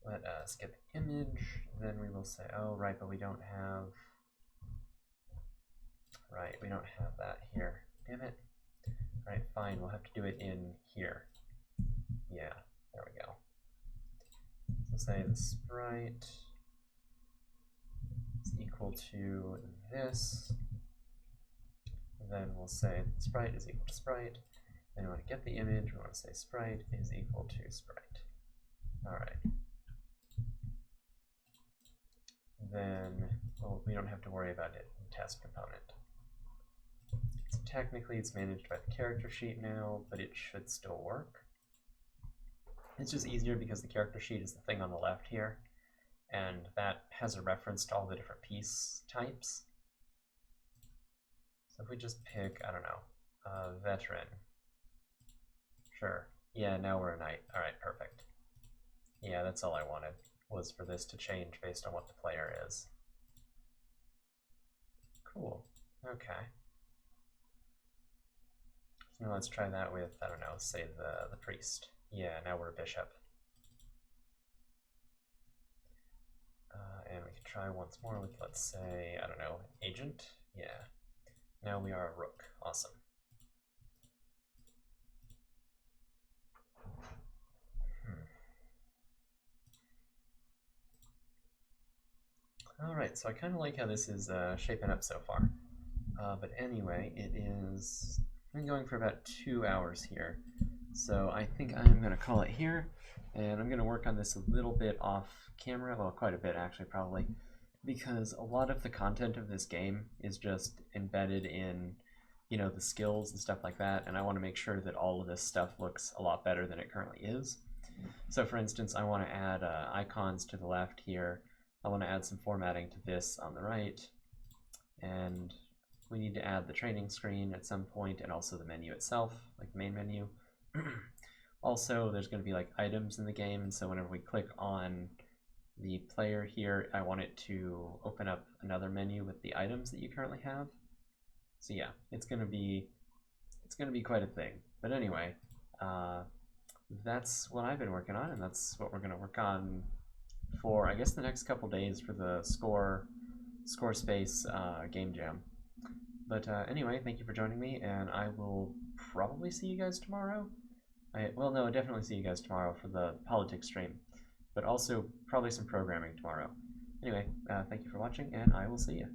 A: Let us get the image. Then we will say, oh right, but we don't have. Right, we don't have that here. Damn it. Alright, fine, we'll have to do it in here. Yeah, there we go. So say the sprite is equal to this. Then we'll say sprite is equal to sprite. Then we want to get the image, we want to say sprite is equal to sprite. Alright. Then, well, we don't have to worry about it in test component. So technically it's managed by the character sheet now, but it should still work. It's just easier because the character sheet is the thing on the left here, and that has a reference to all the different piece types. So if we just pick, I don't know, veteran. Sure. Yeah, now we're a knight. Alright, perfect. Yeah, that's all I wanted, was for this to change based on what the player is. Cool. Okay. So now let's try that with, I don't know, say the priest. Yeah, now we're a bishop. And we can try once more with, let's say, I don't know, agent. Yeah. Now we are a rook. Awesome. Alright, so I kind of like how this is shaping up so far. But anyway, it is been going for about 2 hours here. So I think I'm going to call it here, and I'm going to work on this a little bit off camera, well, quite a bit actually, probably, because a lot of the content of this game is just embedded in, you know, the skills and stuff like that, and I want to make sure that all of this stuff looks a lot better than it currently is. So for instance, I want to add icons to the left here. I want to add some formatting to this on the right, and we need to add the training screen at some point, and also the menu itself, like the main menu. Also, there's going to be like items in the game, and so whenever we click on the player here, I want it to open up another menu with the items that you currently have. So yeah, it's going to be quite a thing. But anyway, that's what I've been working on, and that's what we're going to work on for, I guess, the next couple days for the Squarespace game jam. But anyway, thank you for joining me, and I will probably see you guys tomorrow. Well, no, I'll definitely see you guys tomorrow for the politics stream, but also probably some programming tomorrow. Anyway, thank you for watching, and I will see you.